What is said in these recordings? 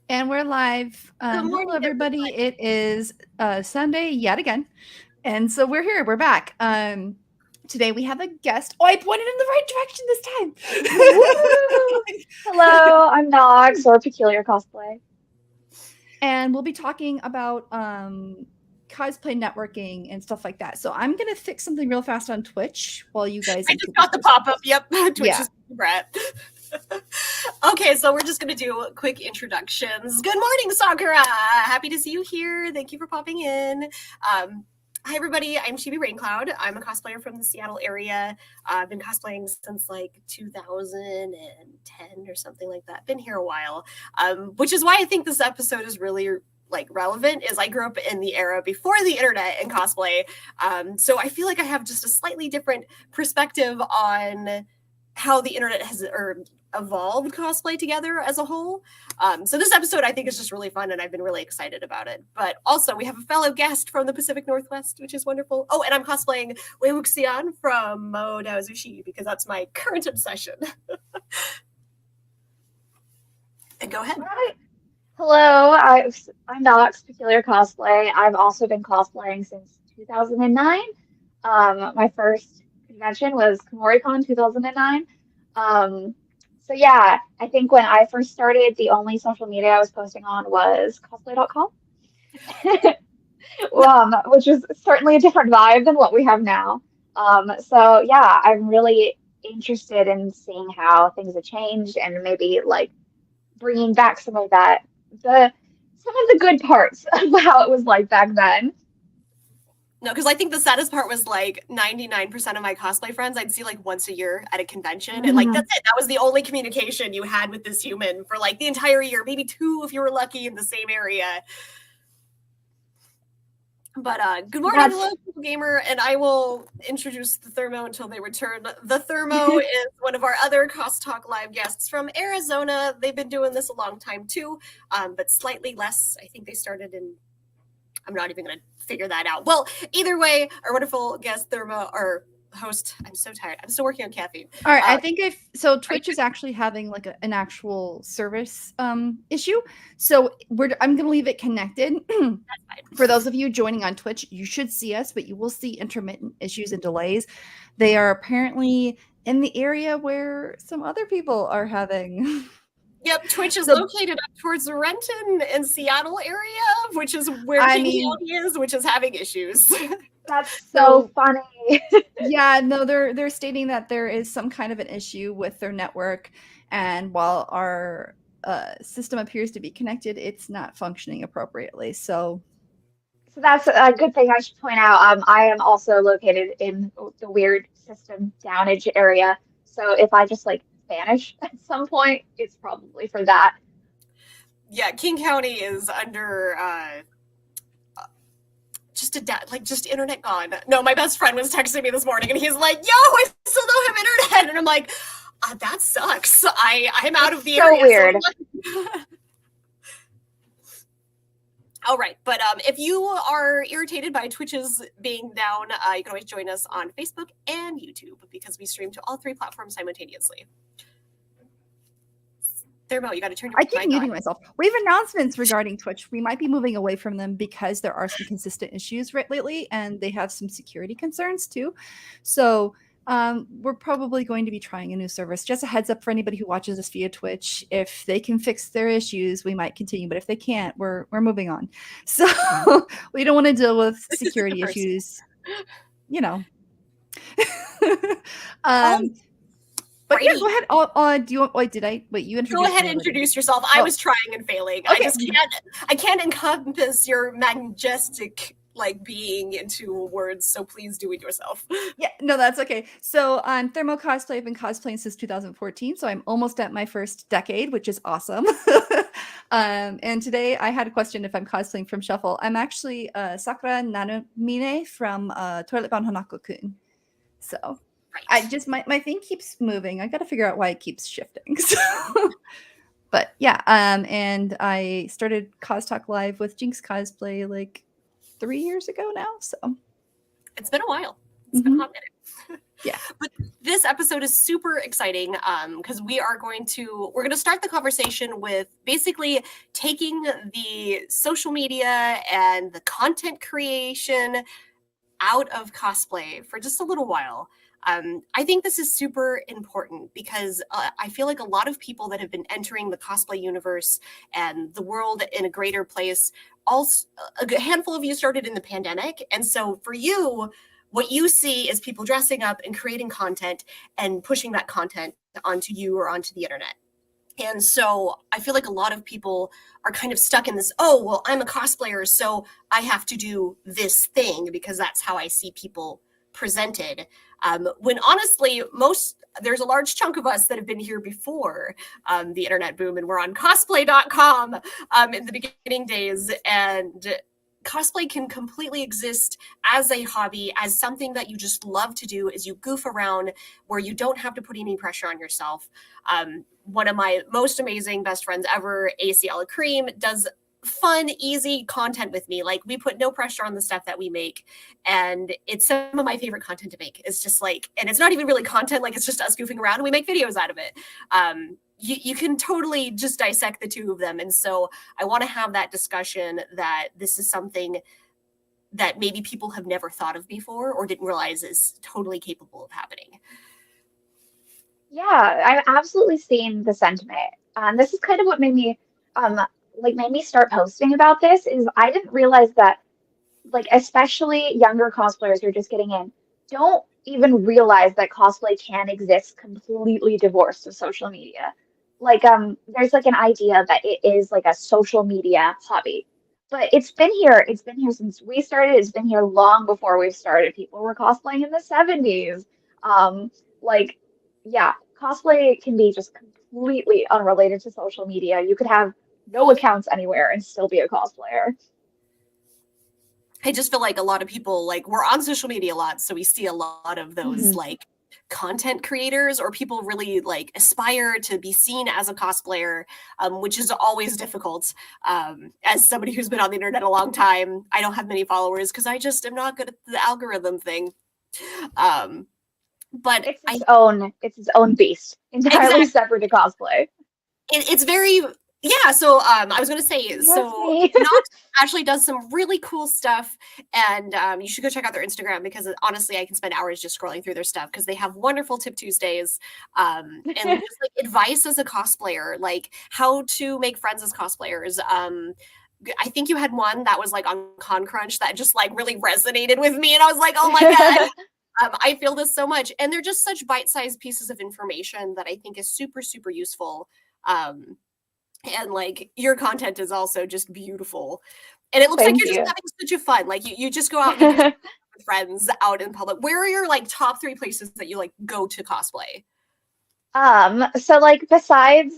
And we're live. Good Hello, morning, everybody. everybody. It is Sunday yet again. And so we're here. We're back. Today we have a guest. Oh, I pointed in the right direction Woo! Hello, I'm Nox or Peculiar Cosplay. and we'll be talking about cosplay networking and stuff like that. So I'm going to fix something real fast on Twitch while you guys I just introduce got the yourselves. pop-up. Yep, Twitch Yeah. is Brett. Okay, so we're just going to do quick introductions. Good morning, Sakura. Happy to see you here. Thank you for popping in. Hi, everybody. I'm Chibi Raincloud. I'm a cosplayer from the Seattle area. I've been cosplaying since like 2010 or something like that. Been here a while, which is why I think this episode is really like relevant. Is I grew up in the era before the internet and cosplay, so I feel like I have just a slightly different perspective on how the internet has evolved cosplay together as a whole. So this episode I think is just really fun and I've been really excited about it. But also we have a fellow guest from the Pacific Northwest, which is wonderful. Oh, and I'm cosplaying Wei Wuxian from Mo Dao Zushi because that's my current obsession. And go ahead. Hi. Hello, I'm Nox, Peculiar Cosplay. I've also been cosplaying since 2009. My first convention was KomoriCon 2009. So yeah, I think when I first started, the only social media I was posting on was cosplay.com, which is certainly a different vibe than what we have now. So yeah, I'm really interested in seeing how things have changed and maybe like bringing back some of the good parts of how it was like back then. No, because I think the saddest part was like 99% of my cosplay friends I'd see like once a year at a convention. And like, that's it. That was the only communication you had with this human for like the entire year, maybe 2 if you were lucky in the same area. But good morning, hello, gamer, and I will introduce the Thermo until they return. The Thermo is one of our other Cost Talk Live guests from Arizona. They've been doing this a long time too, but slightly less. I think they started in, I'm not even going to figure that out. Well, either way, our wonderful guest, Thermo, or host, I'm so tired. I'm still working on caffeine. All right, I think Twitch is actually having like an actual service issue. So I'm going to leave it connected. For those of you joining on Twitch, you should see us, but you will see intermittent issues and delays. They are apparently in the area where some other people are having. Yep, Twitch is located up towards the Renton and Seattle area, which is where King County is, which is having issues. That's so funny. Yeah, no, they're stating that there is some kind of an issue with their network, and while our system appears to be connected, it's not functioning appropriately. So that's a good thing I should point out. I am also located in the weird system downage area. So if I just like vanish at some point, it's probably for that. Yeah, King County is under just internet gone. No, my best friend was texting me this morning and he's like, yo, I still don't have internet. And I'm like, that sucks. I'm out of the area. So weird. All right, but if you are irritated by Twitch's being down, you can always join us on Facebook and YouTube because we stream to all 3 platforms simultaneously. Thermo, you got to turn your mic on. I keep muting myself. We have announcements regarding Twitch. We might be moving away from them because there are some consistent issues lately, and they have some security concerns too. So we're probably going to be trying a new service. Just a heads up for anybody who watches this via Twitch. If they can fix their issues, we might continue. But if they can't, we're moving on. So we don't want to deal with security issues. You know. But yeah, go ahead. Do you want? Wait, you introduced? Go ahead and introduce yourself. I was trying and failing. Okay. I can't encompass your majestic like being into words, so please do it yourself. Yeah, no, that's okay. So I'm Thermo Cosplay. I've been cosplaying since 2014, so I'm almost at my first decade, which is awesome. And today I had a question if I'm cosplaying from Shuffle. I'm actually Sakura Nanomine from Toilet Bound Hanako-kun. So I just my thing keeps moving. I got to figure out why it keeps shifting. So, but yeah, and I started Cos Talk Live with Jinx Cosplay like 3 years ago now. So it's been a while. It's been a hot minute. Yeah. But this episode is super exciting because we're going to start the conversation with basically taking the social media and the content creation out of cosplay for just a little while. I think this is super important because I feel like a lot of people that have been entering the cosplay universe and the world in a greater place, also a handful of you started in the pandemic. And so for you, what you see is people dressing up and creating content and pushing that content onto you or onto the internet. And so I feel like a lot of people are kind of stuck in this, oh, well, I'm a cosplayer, so I have to do this thing because that's how I see people presented. When honestly, there's a large chunk of us that have been here before the internet boom, and we're on cosplay.com in the beginning days. And cosplay can completely exist as a hobby, as something that you just love to do, as you goof around where you don't have to put any pressure on yourself. One of my most amazing best friends ever, ACL Cream, does fun, easy content with me. Like, we put no pressure on the stuff that we make. And it's some of my favorite content to make. It's just like, and it's not even really content, like it's just us goofing around and we make videos out of it. You can totally just dissect the two of them. And so I want to have that discussion that this is something that maybe people have never thought of before or didn't realize is totally capable of happening. Yeah, I've absolutely seen the sentiment. This is kind of what made me start posting about this is I didn't realize that like especially younger cosplayers who are just getting in don't even realize that cosplay can exist completely divorced of social media. There's like an idea that it is like a social media hobby. But it's been here since we started, it's been here long before we've started. People were cosplaying in the 70s. Like yeah, cosplay can be just completely unrelated to social media. You could have no accounts anywhere and still be a cosplayer. I just feel like a lot of people, like, we're on social media a lot, so we see a lot of those Mhm. like content creators or people really like aspire to be seen as a cosplayer, which is always difficult. As somebody who's been on the internet a long time, I don't have many followers because I just am not good at the algorithm thing. Um, but I It's its own beast, entirely exactly separate to cosplay. it's very, yeah. So I was going to say, That's so me. Nox actually does some really cool stuff, and you should go check out their Instagram because honestly I can spend hours just scrolling through their stuff because they have wonderful tip Tuesdays, and just like advice as a cosplayer, like how to make friends as cosplayers. I think you had one that was like on Con Crunch that just like really resonated with me, and I was like, oh my god. I feel this so much. And they're just such bite-sized pieces of information that I think is super, super useful. Um, and like your content is also just beautiful. And it looks like Thank you're just you. having such a fun. Like you just go out and you do stuff with friends out in public. Where are your like top 3 places that you like go to cosplay? So like besides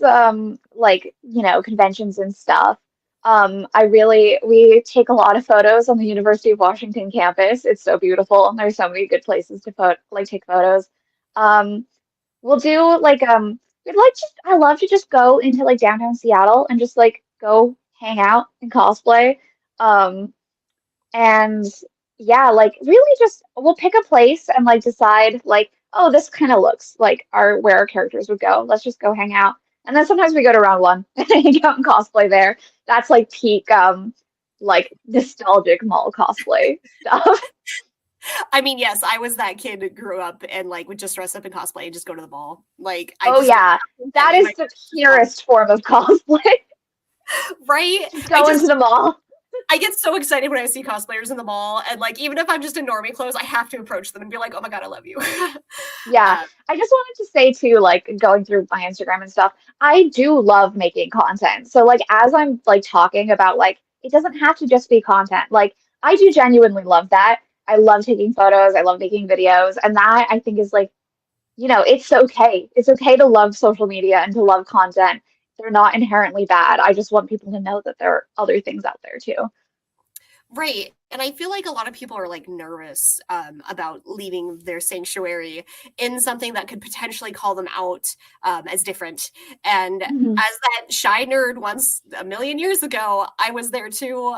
conventions and stuff, we take a lot of photos on the University of Washington campus. It's so beautiful and there's so many good places to take photos. Um, we'll do we'd like just I love to just go into like downtown Seattle and just like go hang out and cosplay. Um, and yeah, like really just we'll pick a place and like decide like, oh, this kind of looks like our where our characters would go. Let's just go hang out. And then sometimes we go to round one and hang out and cosplay there. That's like peak like nostalgic mall cosplay stuff. I mean, yes, I was that kid who grew up and like would just dress up in cosplay and just go to the mall. Like I Oh just yeah, that in my is the purest form of cosplay. right. Just go into the mall. I get so excited when I see cosplayers in the mall, and like even if I'm just in normie clothes, I have to approach them and be like, "Oh my god, I love you." Yeah, I just wanted to say too, like going through my Instagram and stuff, I do love making content. So like as I'm like talking about like it doesn't have to just be content. Like I do genuinely love that. I love taking photos, I love making videos, and that I think is like, it's okay. It's okay to love social media and to love content. They're not inherently bad. I just want people to know that there are other things out there too. Right. And I feel like a lot of people are like nervous about leaving their sanctuary in something that could potentially call them out as different. And as Mhm. that shy nerd once a million years ago, I was there too.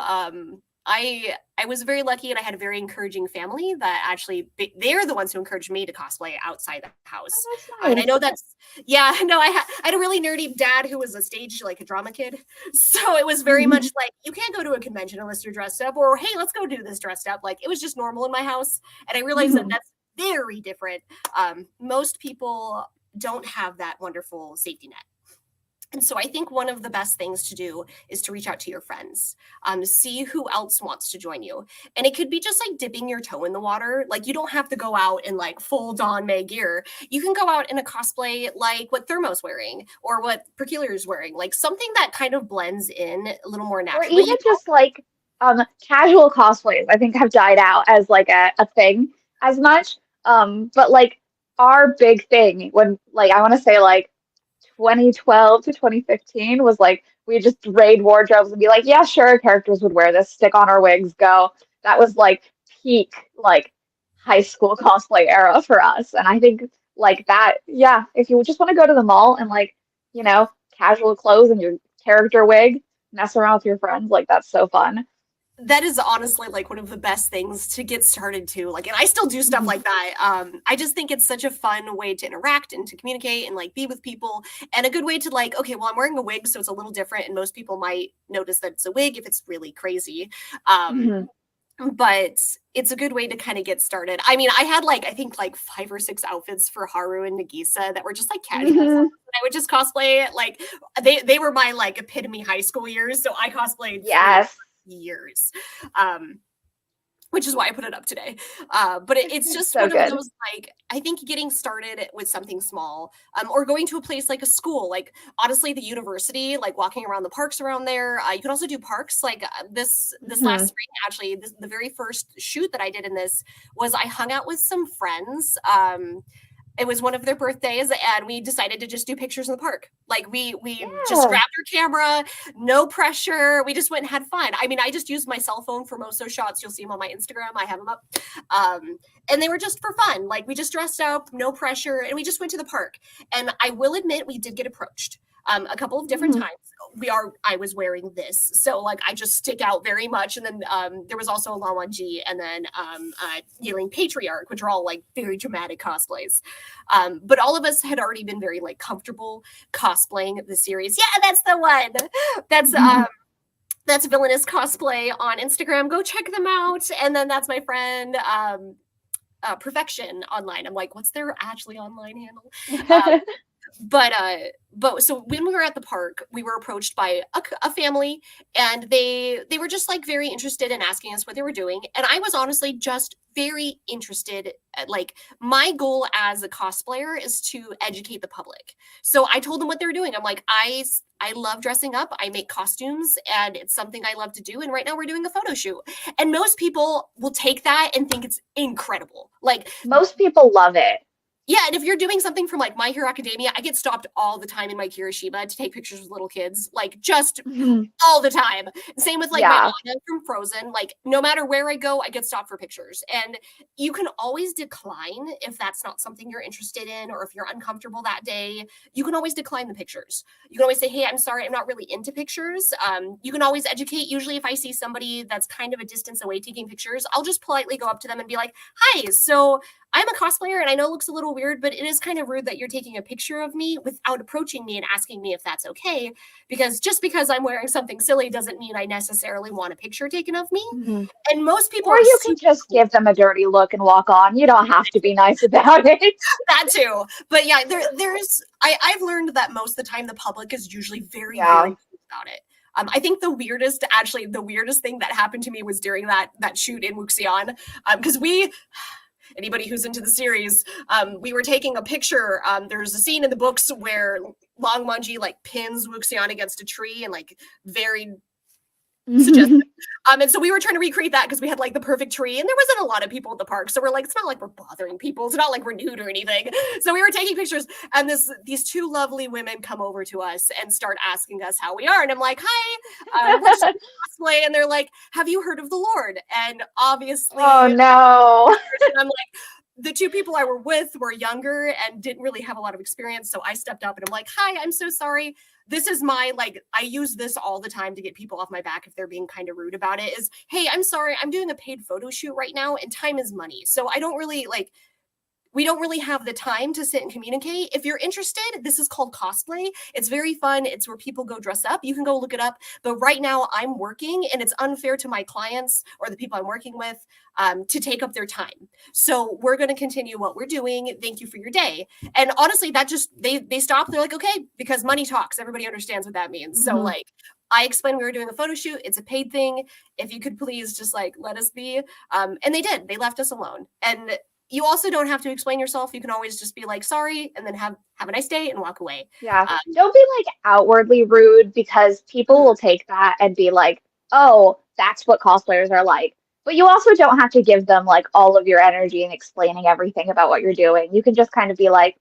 I was very lucky, and I had a very encouraging family that actually they're the ones who encouraged me to cosplay outside the house. Oh, that's And I nice. know that's no, I had a really nerdy dad who was a stage like a drama kid, so it was very much like you can't go to a convention unless you're dressed up, or hey, let's go do this dressed up. Like it was just normal in my house, and I realized that that's very different. Most people don't have that wonderful safety net. And so I think one of the best things to do is to reach out to your friends, see who else wants to join you. And it could be just like dipping your toe in the water. Like you don't have to go out in like full Don May gear. You can go out in a cosplay like what Thermo's wearing or what Peculiar's wearing, like something that kind of blends in a little more Or naturally. even just like casual cosplays, I think have died out as like a thing as much. But like our big thing when like I want to say like 2012 to 2015 was like we just raid wardrobes and be like, yeah, sure, characters would wear this, stick on our wigs, go. That was like peak like high school cosplay era for us. And I think like that, yeah, if you just want to go to the mall and like, you know, casual clothes and your character wig, mess around with your friends, like that's so fun. That is honestly like one of the best things to get started to, like, and I still do stuff like that. I just think it's such a fun way to interact and to communicate and like be with people, and a good way to like, okay, well, I'm wearing a wig, so it's a little different, and most people might notice that it's a wig if it's really crazy. Mhm. But it's a good way to kind of get started. I mean, I had like I think like 5 or 6 outfits for Haru and Nagisa that were just like casual Mhm. that I would just cosplay. Like they were my like epitome high school years, so I cosplayed for Yes. years. Which is why I put it up today. But it's just So one of good. those, like, I think getting started with something small, or going to a place like a school, like honestly, the university, like walking around the parks around there. You can also do parks. Like this last Mhm. spring, actually, the very first shoot that I did in this was I hung out with some friends. It was one of their birthdays, and we decided to just do pictures in the park. Like we just Yeah. grabbed our camera, no pressure. We just went and had fun. I mean, I just used my cell phone for most of those shots. You'll see them on my Instagram. I have them up. And they were just for fun. Like we just dressed up, no pressure, and we just went to the park. And I will admit, we did get approached a couple of different Mhm. times. I was wearing this, so like I just stick out very much. And then there was also a Lawanji, and then Yelling Patriarch, which are all like very dramatic cosplays. But all of us had already been very like comfortable cosplaying the series. Yeah, that's the one. That's that's Villainous Cosplay on Instagram. Go check them out. And then that's my friend Perfection online. I'm like, what's their actually online handle? Um, but so when we were at the park, we were approached by a family, and they were just like very interested in asking us what they were doing, and I was honestly just very interested. Like my goal as a cosplayer is to educate the public, so I told them what they were doing. I'm like, I love dressing up, I make costumes, and it's something I love to do, and right now we're doing a photo shoot, and most people will take that and think it's incredible. Like Most people love it. yeah, and if you're doing something from like My Hero Academia, I get stopped all the time in my Kirishima to take pictures with little kids, like just Mhm. all the time. Same with like my Yeah. Anna from Frozen. Like no matter where I go, I get stopped for pictures. And you can always decline if that's not something you're interested in, or if you're uncomfortable that day. You can always decline the pictures. You can always say, "Hey, I'm sorry, I'm not really into pictures." You can always educate. Usually, if I see somebody that's kind of a distance away taking pictures, I'll just politely go up to them and be like, "Hi, so I'm a cosplayer, and I know it looks a little weird, but it is kind of rude that you're taking a picture of me without approaching me and asking me if that's okay. Because just because I'm wearing something silly doesn't mean I necessarily want a picture taken of me." Mhm. And most people Or are you can super just cool give them a dirty look and walk on. You don't have to be nice about it. that too. But yeah, I've learned that most of the time the public is usually very, very Yeah. cool about it. I think the weirdest thing that happened to me was during that shoot in Wuxian. Because anybody who's into the series, we were taking a picture. There's a scene in the books where Long Manji like pins Wuxian against a tree and like very suggestive. And so we were trying to recreate that because we had like the perfect tree, and there wasn't a lot of people at the park. So we're like, it's not like we're bothering people. It's not like we're nude or anything. So we were taking pictures, and these two lovely women come over to us and start asking us how we are. And I'm like, hi, we're just cosplay. And they're like, have you heard of the Lord? And obviously, Oh no. I'm like, the two people I were with were younger and didn't really have a lot of experience. So I stepped up and I'm like, hi, I'm so sorry. This is my, like, I use this all the time to get people off my back if they're being kind of rude about it, is, hey, I'm sorry, I'm doing a paid photo shoot right now and time is money. So I don't really, like, we don't really have the time to sit and communicate. If you're interested, this is called cosplay. It's very fun. It's where people go dress up. You can go look it up. But right now I'm working and it's unfair to my clients or the people I'm working with to take up their time. So we're going to continue what we're doing. Thank you for your day. And honestly, that just, they stopped. They're like, okay, because money talks. Everybody understands what that means. So like, I explained we were doing a photo shoot. It's a paid thing. If you could please just like, let us be. And they did. They left us alone. And you also don't have to explain yourself. You can always just be like, sorry, and then have a nice day and walk away. Yeah. Don't be like outwardly rude, because people will take that and be like, oh, that's what cosplayers are like. But you also don't have to give them like all of your energy and explaining everything about what you're doing. You can just kind of be like,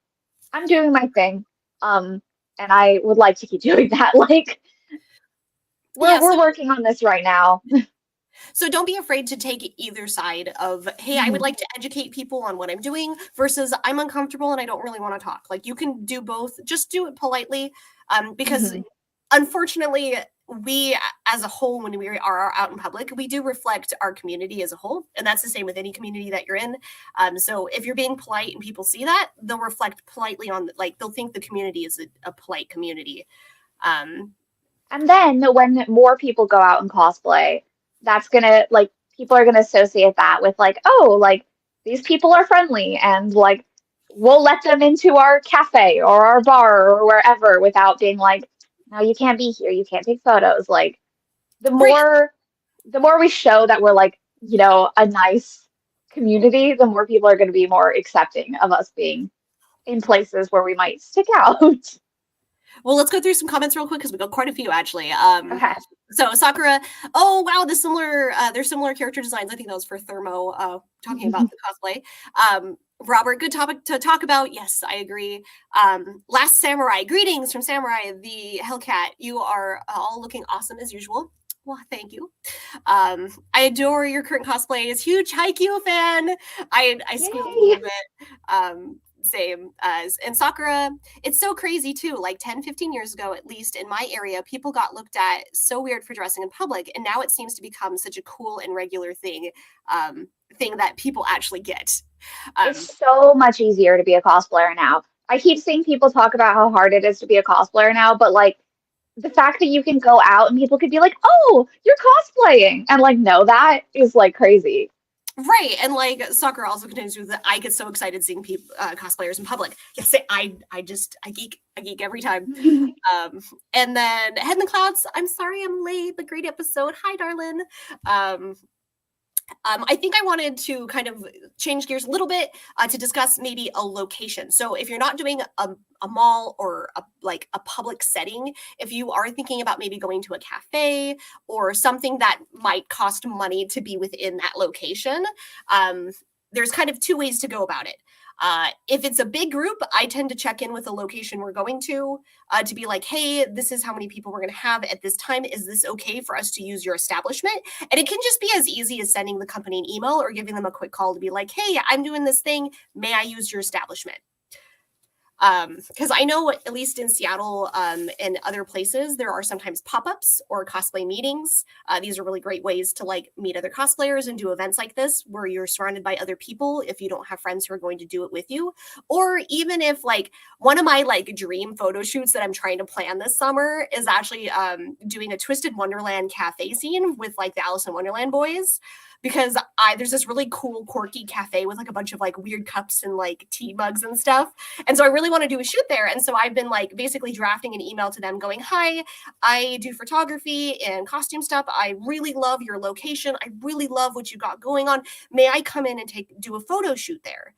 I'm doing my thing. And I would like to keep doing that. Like we're working on this right now. So don't be afraid to take either side of, hey, I would like to educate people on what I'm doing versus I'm uncomfortable and I don't really want to talk. Like you can do both. Just do it politely, because unfortunately, we as a whole, when we are out in public, we do reflect our community as a whole. And that's the same with any community that you're in. So if you're being polite and people see that, they'll reflect politely on, like, they'll think the community is a polite community. And then when more people go out and cosplay, that's gonna, like, people are gonna associate that with like, oh, like these people are friendly and like we'll let them into our cafe or our bar or wherever without being like, no, you can't be here, you can't take photos. Like the more we show that we're like, you know, a nice community, the more people are gonna be more accepting of us being in places where we might stick out. Well, let's go through some comments real quick because we got quite a few actually. Okay. So Sakura, oh wow, there's similar character designs. I think that was for Thermo, talking about the cosplay. Robert, good topic to talk about. Yes, I agree. Last Samurai, greetings from Samurai, the Hellcat. You are all looking awesome as usual. Well, thank you. I adore your current cosplays. Huge Haikyuu fan. I squealed a little bit. Same as, and Sakura, it's so crazy too. Like 10-15 years ago, at least in my area, people got looked at so weird for dressing in public, and now it seems to become such a cool and regular thing that people actually get. It's so much easier to be a cosplayer now. I keep seeing people talk about how hard it is to be a cosplayer now, but like the fact that you can go out and people could be like, oh, you're cosplaying, and like know that is like crazy. Right, and like Sakura also continues with that. I get so excited seeing people cosplayers in public. Yes, I geek every time. And then Head in the Clouds. I'm sorry I'm late, but great episode. Hi, darling. I think I wanted to kind of change gears a little bit to discuss maybe a location. So if you're not doing a mall or a public setting, if you are thinking about maybe going to a cafe or something that might cost money to be within that location, there's kind of two ways to go about it. If it's a big group, I tend to check in with the location we're going to be like, hey, this is how many people we're going to have at this time. Is this okay for us to use your establishment? And it can just be as easy as sending the company an email or giving them a quick call to be like, hey, I'm doing this thing. May I use your establishment? Because I know at least in Seattle and other places, there are sometimes pop-ups or cosplay meetings. These are really great ways to like meet other cosplayers and do events like this where you're surrounded by other people if you don't have friends who are going to do it with you. Or even if like one of my like dream photo shoots that I'm trying to plan this summer is actually doing a Twisted Wonderland cafe scene with like the Alice in Wonderland boys. Because there's this really cool, quirky cafe with like a bunch of like weird cups and like tea mugs and stuff. And so I really want to do a shoot there. And so I've been like basically drafting an email to them going, hi, I do photography and costume stuff. I really love your location. I really love what you got going on. May I come in and do a photo shoot there?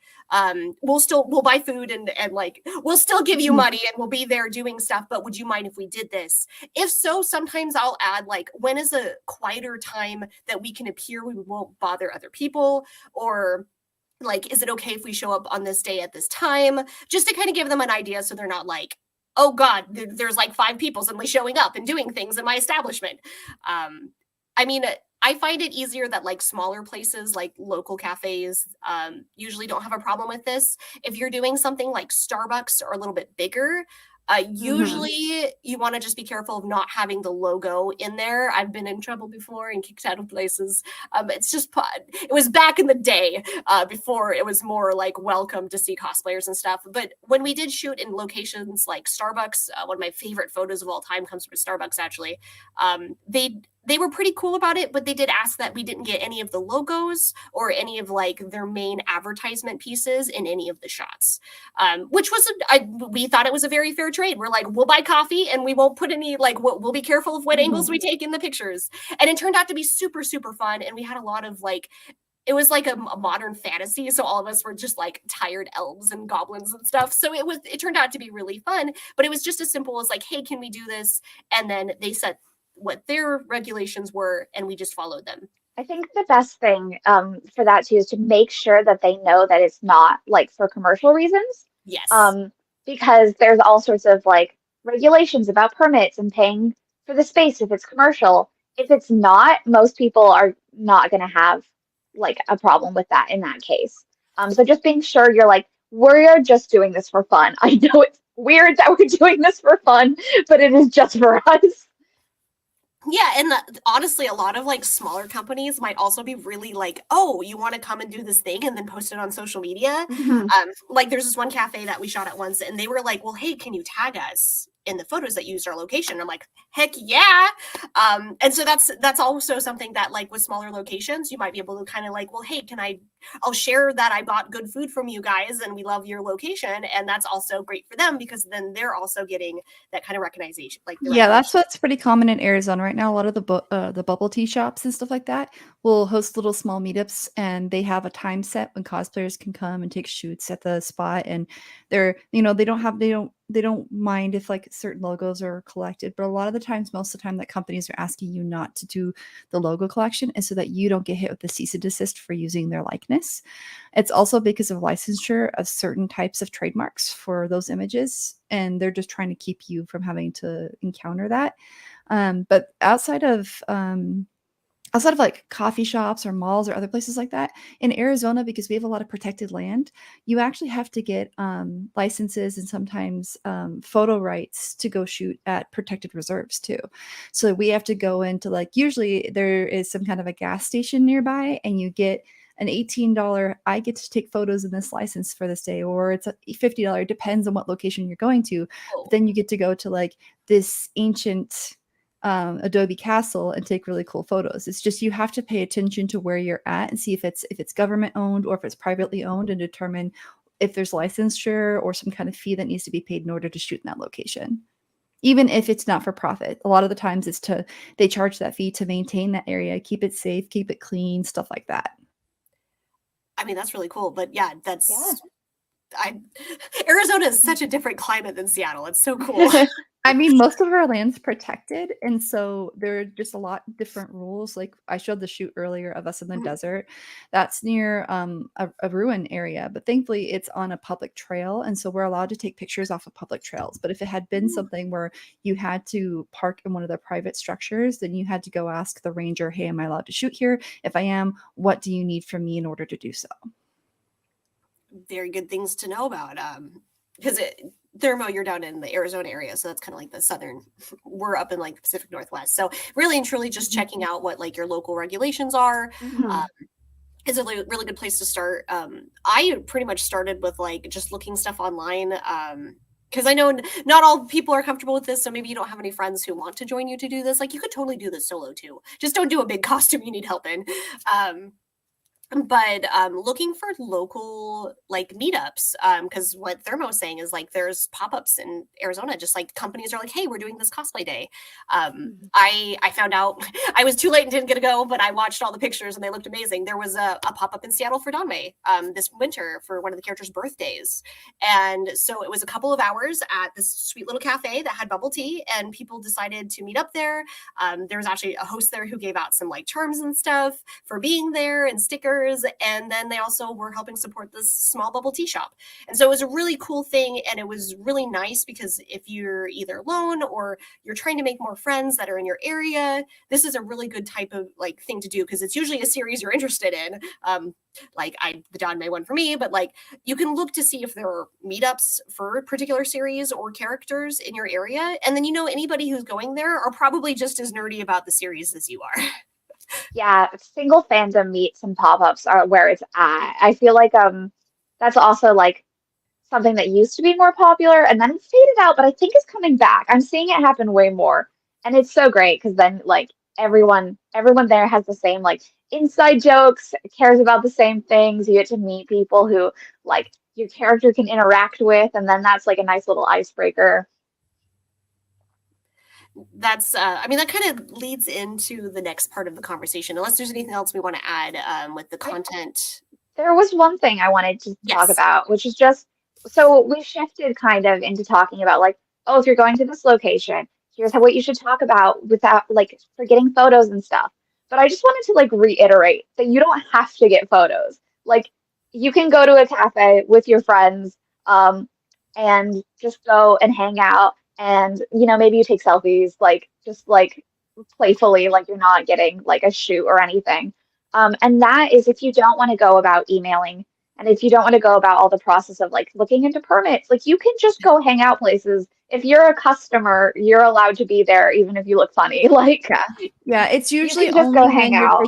We'll buy food and like, we'll still give you money and we'll be there doing stuff. But would you mind if we did this? If so, sometimes I'll add like, when is a quieter time that we can appear? We won't bother other people, or like, is it okay if we show up on this day at this time? Just to kind of give them an idea so they're not like, oh God, there's like 5 people suddenly showing up and doing things in my establishment. I mean, I find it easier that like smaller places like local cafes usually don't have a problem with this. If you're doing something like Starbucks or a little bit bigger, usually you want to just be careful of not having the logo in there. I've been in trouble before and kicked out of places. It's just, it was back in the day before it was more like welcome to see cosplayers and stuff. But when we did shoot in locations like Starbucks, one of my favorite photos of all time comes from Starbucks actually. They were pretty cool about it, but they did ask that we didn't get any of the logos or any of like their main advertisement pieces in any of the shots, which was we thought it was a very fair trade. We're like, we'll buy coffee and we won't put any like we'll be careful of what angles we take in the pictures, and it turned out to be super super fun. And we had a lot of like it was like a modern fantasy, so all of us were just like tired elves and goblins and stuff. So it turned out to be really fun, but it was just as simple as like, hey, can we do this? And then they said what their regulations were, and we just followed them. I think the best thing for that too is to make sure that they know that it's not like for commercial reasons. Yes. Because there's all sorts of like regulations about permits and paying for the space if it's commercial. If it's not, most people are not going to have like a problem with that in that case. So just being sure you're like, we're just doing this for fun. I know it's weird that we're doing this for fun, but it is just for us. Yeah, and honestly, a lot of like smaller companies might also be really like, oh, you want to come and do this thing and then post it on social media. Like there's this one cafe that we shot at once, and they were like, well, hey, can you tag us in the photos that used our location? I'm like, heck yeah. And so that's also something that like with smaller locations, you might be able to kind of like, well, hey, I'll share that I bought good food from you guys and we love your location. And that's also great for them because then they're also getting that kind of recognition. Like that's what's pretty common in Arizona right now. A lot of the bubble tea shops and stuff like that will host little small meetups, and they have a time set when cosplayers can come and take shoots at the spot. And they're they don't mind if like certain logos are collected, but a lot of the times, most of the time, that companies are asking you not to do the logo collection, and so that you don't get hit with the cease and desist for using their likeness. It's also because of licensure of certain types of trademarks for those images, and they're just trying to keep you from having to encounter that. But outside of like coffee shops or malls or other places like that in Arizona, because we have a lot of protected land, you actually have to get licenses and sometimes photo rights to go shoot at protected reserves too. So we have to go into like, usually there is some kind of a gas station nearby, and you get an $18, I get to take photos in this license for this day, or it's a $50, depends on what location you're going to. But then you get to go to like this ancient Adobe Castle and take really cool photos. It's just you have to pay attention to where you're at and see if it's government owned or if it's privately owned, and determine if there's licensure or some kind of fee that needs to be paid in order to shoot in that location. Even if it's not for profit, a lot of the times they charge that fee to maintain that area, keep it safe, keep it clean, stuff like that. I mean, that's really cool. But yeah, Arizona is such a different climate than Seattle. It's so cool. I mean, most of our land's protected, and so there are just a lot different rules. Like I showed the shoot earlier of us in the desert. That's near a ruin area, but thankfully it's on a public trail, and so we're allowed to take pictures off of public trails. But if it had been something where you had to park in one of the private structures, then you had to go ask the ranger, hey, am I allowed to shoot here? If I am, what do you need from me in order to do so? Very good things to know about. Because Thermo, you're down in the Arizona area, so that's kind of like the southern. We're up in like the Pacific Northwest, so really and truly just checking out what like your local regulations are. Is a really good place to start. I pretty much started with like just looking stuff online. Because I know not all people are comfortable with this, so maybe you don't have any friends who want to join you to do this. Like you could totally do this solo too. Just don't do a big costume you need help in. But looking for local like meetups, because what Thermo is saying is like there's pop-ups in Arizona, just like companies are like, hey, we're doing this cosplay day. I found out I was too late and didn't get to go, but I watched all the pictures and they looked amazing. There was a pop-up in Seattle for Donmei this winter for one of the characters' birthdays. And so it was a couple of hours at this sweet little cafe that had bubble tea, and people decided to meet up there. There was actually a host there who gave out some like charms and stuff for being there and stickers. members, and then they also were helping support this small bubble tea shop. And so it was a really cool thing, and it was really nice because if you're either alone or you're trying to make more friends that are in your area, this is a really good type of like thing to do, because it's usually a series you're interested in. The Don May one for me, but like you can look to see if there are meetups for a particular series or characters in your area, and then anybody who's going there are probably just as nerdy about the series as you are. Yeah, single fandom meets and pop-ups are where it's at. I feel like that's also like something that used to be more popular and then it faded out, but I think it's coming back. I'm seeing it happen way more. And it's so great because then like everyone there has the same like inside jokes, cares about the same things. You get to meet people who like your character can interact with, and then that's like a nice little icebreaker. That's that kind of leads into the next part of the conversation, unless there's anything else we want to add with the content. There was one thing I wanted to talk about, which is just so we shifted kind of into talking about like, oh, if you're going to this location, here's what you should talk about without like forgetting photos and stuff. But I just wanted to like reiterate that you don't have to get photos. Like you can go to a cafe with your friends, and just go and hang out, and maybe you take selfies, like just like playfully, like you're not getting like a shoot or anything. And that is if you don't want to go about emailing, and if you don't want to go about all the process of like looking into permits, like you can just go hang out places. If you're a customer, you're allowed to be there even if you look funny. Like yeah, it's usually you can just only go hang out.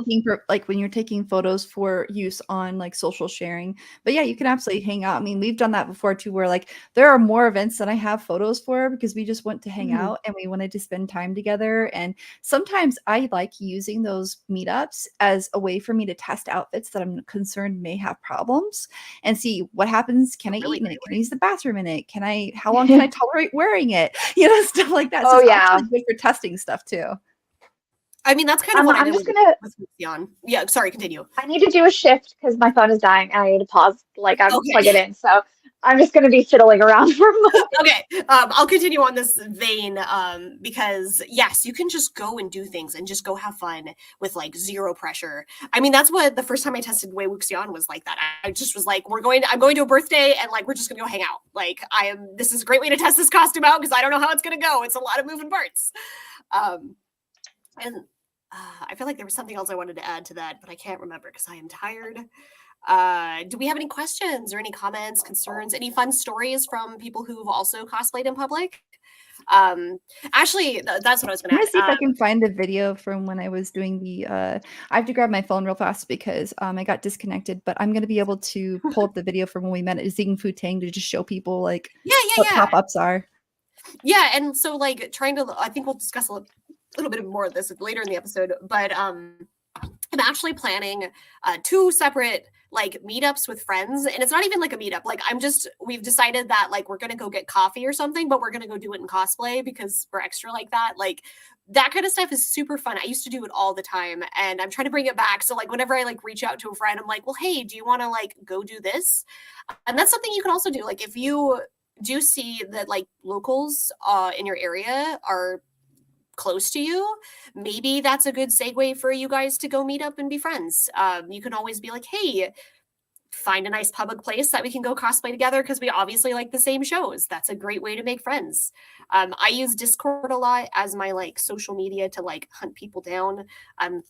when you're taking photos for use on like social sharing. But yeah, you can absolutely hang out. I mean, we've done that before too, where like there are more events that I have photos for because we just want to hang out and we wanted to spend time together. And sometimes I like using those meetups as a way for me to test outfits that I'm concerned may have problems and see what happens. Can I eat in it? Can I use the bathroom in it? How long can I tolerate wearing it? Stuff like that. So it's actually good for testing stuff too. I mean, that's kind of what I did with Lucian. Yeah, sorry, continue. I need to do a shift because my phone is dying and I need to pause. Like I'm plug it in. So I'm just going to be fiddling around for a moment. Okay, I'll continue on this vein because yes, you can just go and do things and just go have fun with like zero pressure. I mean, that's what the first time I tested Wei Wuxian was like that. I just was like, I'm going to a birthday and like we're just gonna go hang out. Like this is a great way to test this costume out because I don't know how it's gonna go. It's a lot of moving parts. And I feel like there was something else I wanted to add to that, but I can't remember because I am tired. Do we have any questions or any comments, concerns, any fun stories from people who've also cosplayed in public? Actually, that's what I was going to ask. See if I can find a video from when I was doing the. I have to grab my phone real fast because I got disconnected. But I'm going to be able to pull up the video from when we met at Zing Fu Tang to just show people like what pop-ups are. Yeah, and so like I think we'll discuss a little bit more of this later in the episode. But I'm actually planning 2 separate like meetups with friends, and it's not even like a meetup. Like we've decided that like we're gonna go get coffee or something, but we're gonna go do it in cosplay because we're extra like that. Like that kind of stuff is super fun. I used to do it all the time, and I'm trying to bring it back. So like whenever I like reach out to a friend, I'm like, well, hey, do you want to like go do this? And that's something you can also do. Like if you do see that like locals in your area are close to you, maybe that's a good segue for you guys to go meet up and be friends. You can always be like, hey, find a nice public place that we can go cosplay together because we obviously like the same shows. That's a great way to make friends. I use Discord a lot as my like social media to like hunt people down,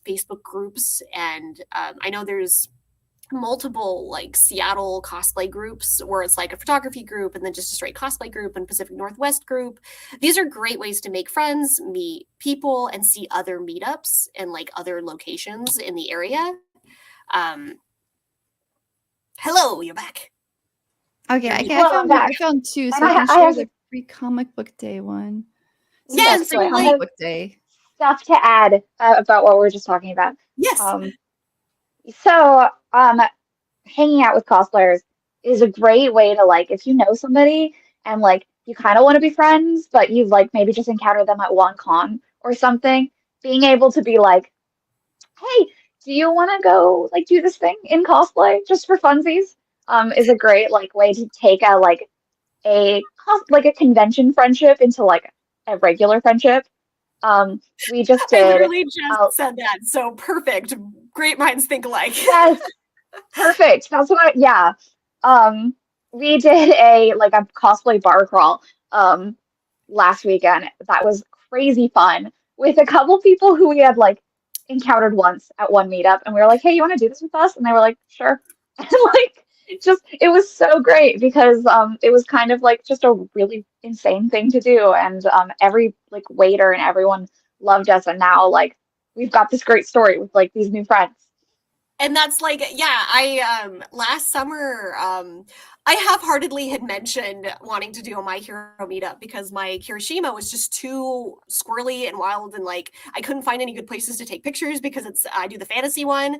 Facebook groups, and I know there's multiple like Seattle cosplay groups where it's like a photography group and then just a straight cosplay group and Pacific Northwest group. These are great ways to make friends, meet people, and see other meetups and like other locations in the area. Hello, you're back. Okay, I found 2, so I can share the free comic book day one. So yes, so comic book day stuff to add about what we were just talking about. Yes. So, hanging out with cosplayers is a great way to like, if you know somebody and like you kind of want to be friends, but you've like maybe just encountered them at one con or something, being able to be like, hey, do you want to go like do this thing in cosplay just for funsies? Is a great like way to take a convention friendship into like a regular friendship. We just did. I literally just said that. So perfect. Great minds think alike. Yes. Perfect. That's what yeah. We did a cosplay bar crawl last weekend. That was crazy fun with a couple people who we had like encountered once at one meetup, and we were like, "Hey, you want to do this with us?" And they were like, "Sure." And like it was so great because it was kind of like just a really insane thing to do, and every like waiter and everyone loved us, and now like we've got this great story with like these new friends. And that's like, yeah, I last summer I half-heartedly had mentioned wanting to do a My Hero meetup because my Kirishima was just too squirrely and wild, and like I couldn't find any good places to take pictures because I do the fantasy one,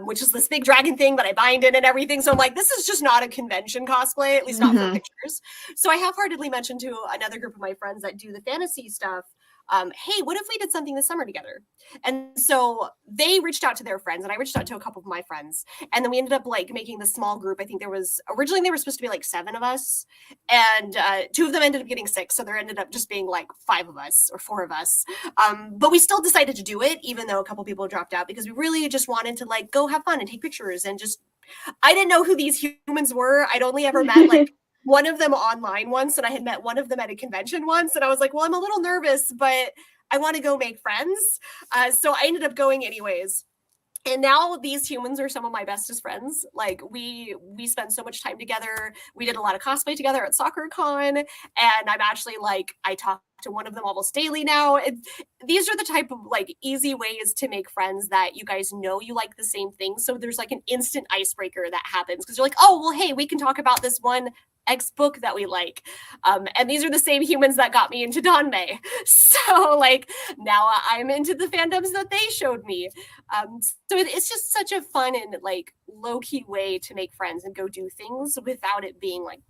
which is this big dragon thing that I bind in and everything. So I'm like, this is just not a convention cosplay, at least not for Hmm. pictures. So I half-heartedly mentioned to another group of my friends that do the fantasy stuff, hey, what if we did something this summer together? And so they reached out to their friends, and I reached out to a couple of my friends, and then we ended up like making this small group. I think there was originally they were supposed to be like 7 of us, and 2 of them ended up getting sick, so there ended up just being like 5 of us or 4 of us. But we still decided to do it, even though a couple people dropped out, because we really just wanted to like go have fun and take pictures and just. I didn't know who these humans were. I'd only ever met like one of them online once, and I had met one of them at a convention once, and I was like, well, I'm a little nervous, but I want to go make friends. So I ended up going anyways. And now these humans are some of my bestest friends. Like we spend so much time together. We did a lot of cosplay together at SoccerCon, and I'm actually like I talk to one of them almost daily now. These are the type of like easy ways to make friends that you guys know you like the same thing. So there's like an instant icebreaker that happens because you're like, oh well, hey, we can talk about this one X book that we like. And these are the same humans that got me into Danmei. So like now I'm into the fandoms that they showed me. So it's just such a fun and like low-key way to make friends and go do things without it being like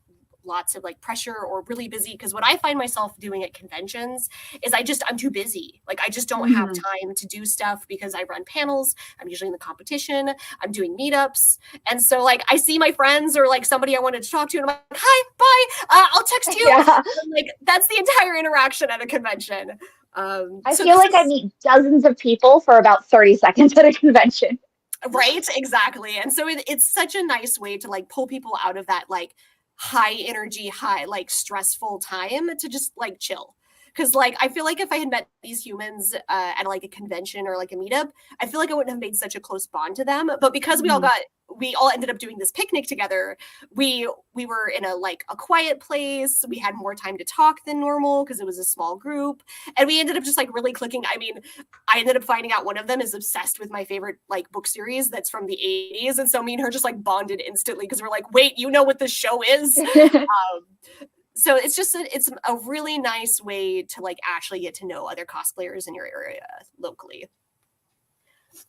lots of like pressure or really busy. Because what I find myself doing at conventions is I'm too busy. Like I just don't have time to do stuff because I run panels. I'm usually in the competition. I'm doing meetups. And so like I see my friends or like somebody I wanted to talk to, and I'm like, hi, bye, I'll text you. Yeah. And, like that's the entire interaction at a convention. I feel like I meet dozens of people for about 30 seconds at a convention. right, exactly. And so it's such a nice way to like pull people out of that like high energy, high like stressful time to just like chill. Because like I feel like if I had met these humans at like a convention or like a meetup, I feel like I wouldn't have made such a close bond to them. But because we all ended up doing this picnic together, we were in a like a quiet place. We had more time to talk than normal because it was a small group, and we ended up just like really clicking. I mean, I ended up finding out one of them is obsessed with my favorite like book series that's from the 80s, and so me and her just like bonded instantly because we're like, wait, you know what this show is? So it's a really nice way to like actually get to know other cosplayers in your area locally.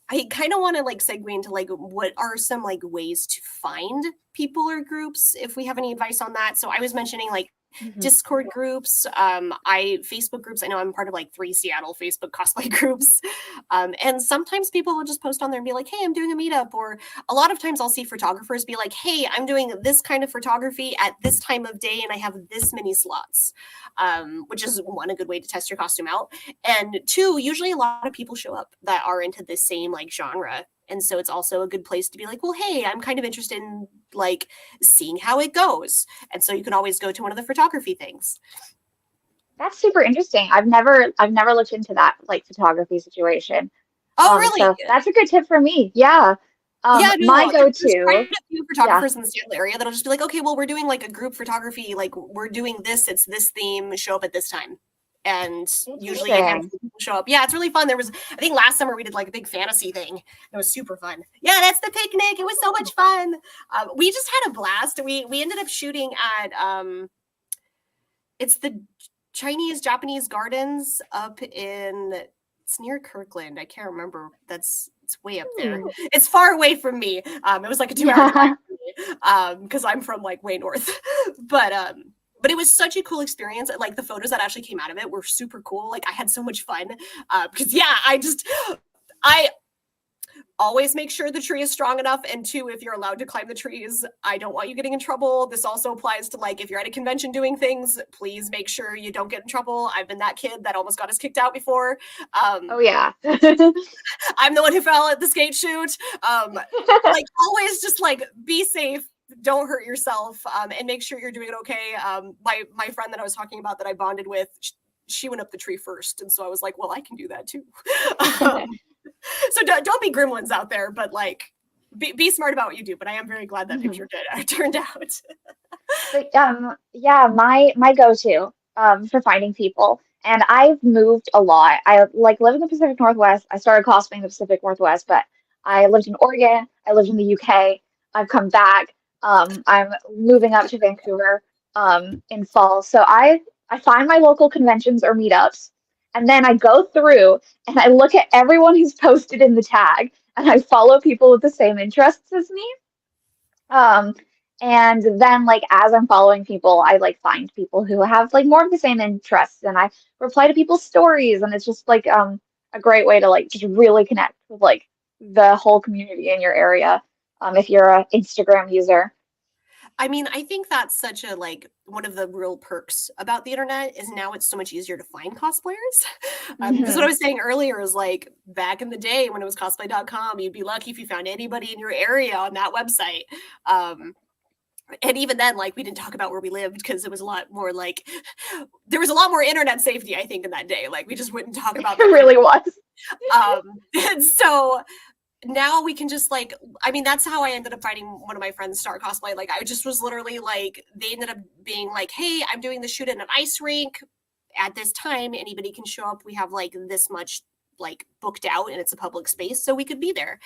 I kind of want to like segue into like what are some like ways to find people or groups if we have any advice on that. So I was mentioning like Discord groups, Facebook groups. I know I'm part of like 3 Seattle Facebook cosplay groups. And sometimes people will just post on there and be like, hey, I'm doing a meetup. Or a lot of times I'll see photographers be like, hey, I'm doing this kind of photography at this time of day and I have this many slots, which is one, a good way to test your costume out. And 2, usually a lot of people show up that are into the same like genre. And so it's also a good place to be like, well, hey, I'm kind of interested in like seeing how it goes. And so you can always go to one of the photography things. That's super interesting. I've never looked into that like photography situation. Oh, really? So that's a good tip for me. Yeah. Yeah, no, My there's quite go-to, a few yeah. photographers in the Seattle area that'll just be like, okay, well, we're doing like a group photography, like we're doing this, it's this theme, show up at this time. And usually a handful of people show up. Yeah, it's really fun. There was, I think last summer we did like a big fantasy thing. It was super fun. Yeah, that's the picnic. It was so much fun. We just had a blast. We ended up shooting at it's the Chinese Japanese gardens up in it's near Kirkland. I can't remember. It's way up there. It's far away from me. It was like a 2-hour drive for me because I'm from like way north. But it was such a cool experience. Like the photos that actually came out of it were super cool. Like I had so much fun because yeah, I always make sure the tree is strong enough. And 2, if you're allowed to climb the trees, I don't want you getting in trouble. This also applies to like, if you're at a convention doing things, please make sure you don't get in trouble. I've been that kid that almost got us kicked out before. Oh yeah. I'm the one who fell at the skate shoot. Like always just like be safe. Don't hurt yourself, and make sure you're doing it okay. My friend that I was talking about that I bonded with, she went up the tree first, and so I was like, well, I can do that too. So don't be gremlins out there, but like be smart about what you do. But I am very glad that picture turned out. But yeah, my go-to for finding people, and I've moved a lot. I like live in the Pacific Northwest. I started cosplaying in the Pacific Northwest, but I lived in Oregon. I lived in the UK. I've come back. I'm moving up to Vancouver in fall. So I find my local conventions or meetups, and then I go through and I look at everyone who's posted in the tag, and I follow people with the same interests as me. Um, and then like as I'm following people, I like find people who have like more of the same interests, and I reply to people's stories, and it's just like a great way to like just really connect with like the whole community in your area. If you're an Instagram user. I mean, I think that's such a like one of the real perks about the internet is now it's so much easier to find cosplayers. Because what I was saying earlier is like back in the day when it was cosplay.com, you'd be lucky if you found anybody in your area on that website. And even then, like we didn't talk about where we lived because it was a lot more like there was a lot more internet safety, I think, in that day. Like we just wouldn't talk about It really was. And so now we can just like, I mean, that's how I ended up finding one of my friends start cosplay. Like I just was literally like, they ended up being like, hey, I'm doing the shoot at an ice rink at this time. Anybody can show up. We have like this much like booked out and it's a public space. So we could be there.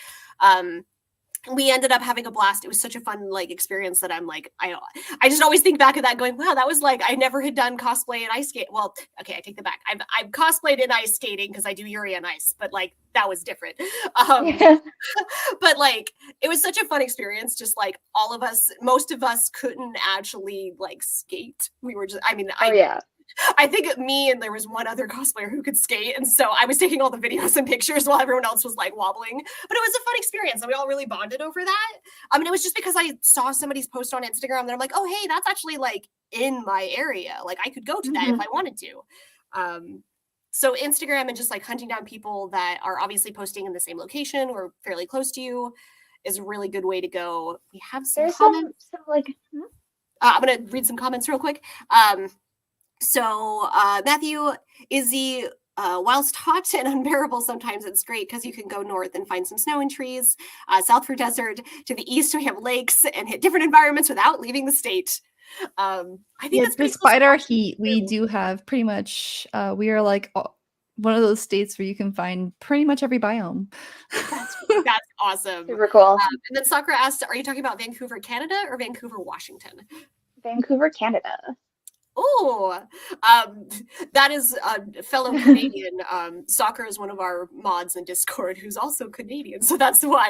We ended up having a blast. It was such a fun like experience that I'm like, I just always think back of that going, wow, that was like, I never had done cosplay and ice skate. Well, okay, I take that back. I've cosplayed in ice skating because I do Yuri on Ice, but like that was different. But like, it was such a fun experience. Just like all of us, most of us couldn't actually like skate. We were just, I mean, I think me and there was one other cosplayer who could skate. And so I was taking all the videos and pictures while everyone else was like wobbling. But it was a fun experience. And we all really bonded over that. I mean, it was just because I saw somebody's post on Instagram and I'm like, oh, hey, that's actually like in my area. Like I could go to that if I wanted to. So Instagram and just like hunting down people that are obviously posting in the same location or fairly close to you is a really good way to go. We have some comments. I'm going to read some comments real quick. So Matthew, Izzy, whilst hot and unbearable, sometimes it's great because you can go north and find some snow and trees. South for desert. To the east, we have lakes and hit different environments without leaving the state. I think that's despite our heat, we do have pretty much, we are like one of those states where you can find pretty much every biome. That's awesome. Super cool. And then Sakura asked, are you talking about Vancouver, Canada or Vancouver, Washington? Vancouver, Canada. Oh, that is a fellow Canadian. Soccer is one of our mods in Discord who's also Canadian, so that's why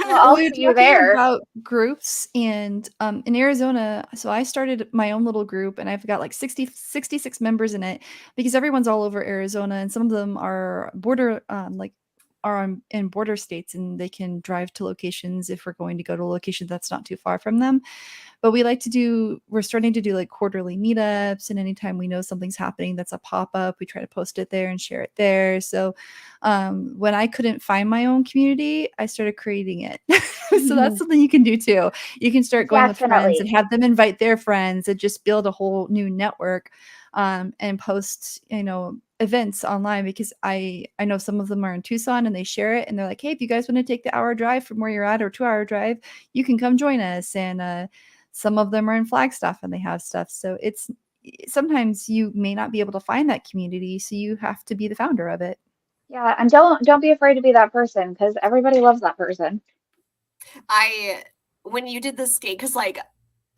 I'll see you there. About groups and in Arizona, so I started my own little group and I've got like 66 members in it because everyone's all over Arizona and some of them are border in border states and they can drive to locations if we're going to go to a location that's not too far from them. But we're starting to do like quarterly meetups, and anytime we know something's happening that's a pop-up, we try to post it there and share it there. So when I couldn't find my own community, I started creating it. So that's something you can do too. You can start going with friends and have them invite their friends and just build a whole new network and post, events online, because I know some of them are in Tucson and they share it and they're like, hey, if you guys want to take the hour drive from where you're at or 2-hour drive, you can come join us. And some of them are in Flagstaff and they have stuff. So it's sometimes you may not be able to find that community, so you have to be the founder of it. Yeah, and don't be afraid to be that person because everybody loves that person. When you did the skate, because like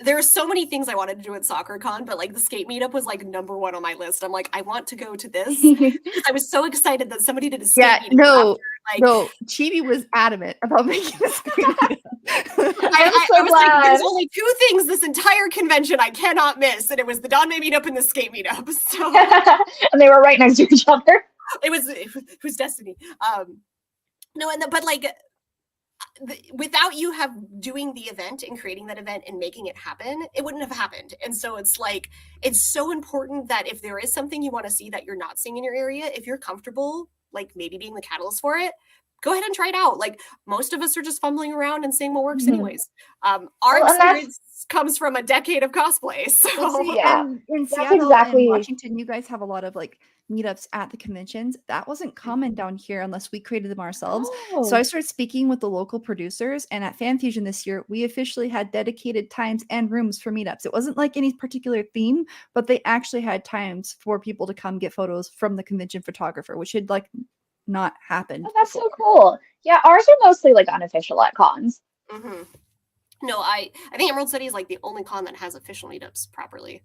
there are so many things I wanted to do at SoccerCon, but like the skate meetup was like number one on my list. I'm like, I want to go to this. I was so excited that somebody did a skate meetup. No, Chibi was adamant about making a skate meetup. I was like, there's only 2 things this entire convention I cannot miss, and it was the Donmei meetup and the skate meetup. So and they were right next to each other. It was destiny. No, but like without you have doing the event and creating that event and making it happen, it wouldn't have happened. And so it's like, it's so important that if there is something you want to see that you're not seeing in your area, if you're comfortable, like maybe being the catalyst for it, go ahead and try it out. Like most of us are just fumbling around and seeing what works anyways. Our experience comes from a decade of cosplay. So well, see, Yeah, and in that's Seattle exactly. and Washington, you guys have a lot of like meetups at the conventions. That wasn't common down here unless we created them ourselves. So I Oh, started speaking with the local producers, and at Fan Fusion this year, we officially had dedicated times and rooms for meetups. It wasn't like any particular theme, but they actually had times for people to come get photos from the convention photographer, which had like not happened oh, that's before. so cool. Yeah, ours are mostly like unofficial at cons. mhm. No, I think Emerald City is like the only con that has official meetups properly.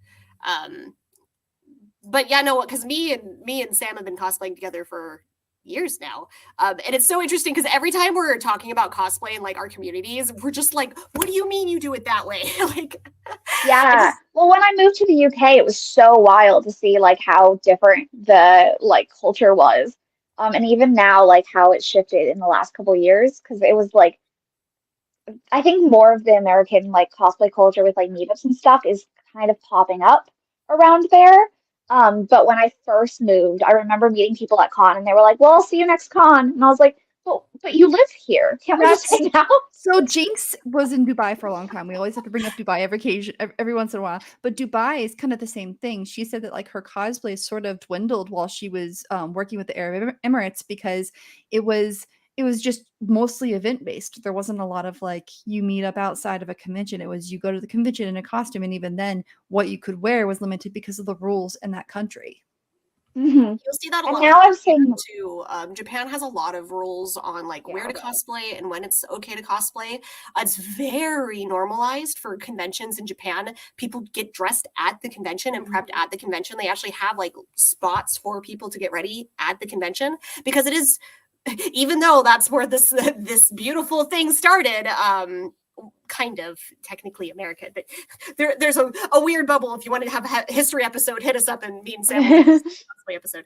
But yeah, no, because me and Sam have been cosplaying together for years now, and it's so interesting because every time we're talking about cosplay in like our communities, we're just like, "What do you mean you do it that way?" Like, Yeah. Well, when I moved to the UK, it was so wild to see like how different the like culture was. And even now, like how it shifted in the last couple years, because it was like I think more of the American like cosplay culture with like meetups and stuff is kind of popping up around there. But when I first moved, I remember meeting people at con and they were like, "Well, I'll see you next con." And I was like, but you live here. Can't we just That's hang out?" so Jinx was in Dubai for a long time. We always have to bring up Dubai every occasion, every once in a while. But Dubai is kind of the same thing. She said that like her cosplay sort of dwindled while she was working with the Arab Emirates because it was it was just mostly event based. There wasn't a lot of like you meet up outside of a convention. It was you go to the convention in a costume, and even then, what you could wear was limited because of the rules in that country. Hmm. you'll see that a And lot with now I'm Japan seeing, too. Japan has a lot of rules on like where yeah. to cosplay and when it's okay to cosplay. It's very normalized for conventions in Japan. People get dressed at the convention and prepped at the convention. They actually have like spots for people to get ready at the convention because it is, even though that's where this beautiful thing started. Kind of technically American, but there's a weird bubble. If you want to have a history episode, hit us up and me and Sam will have a cosplay episode.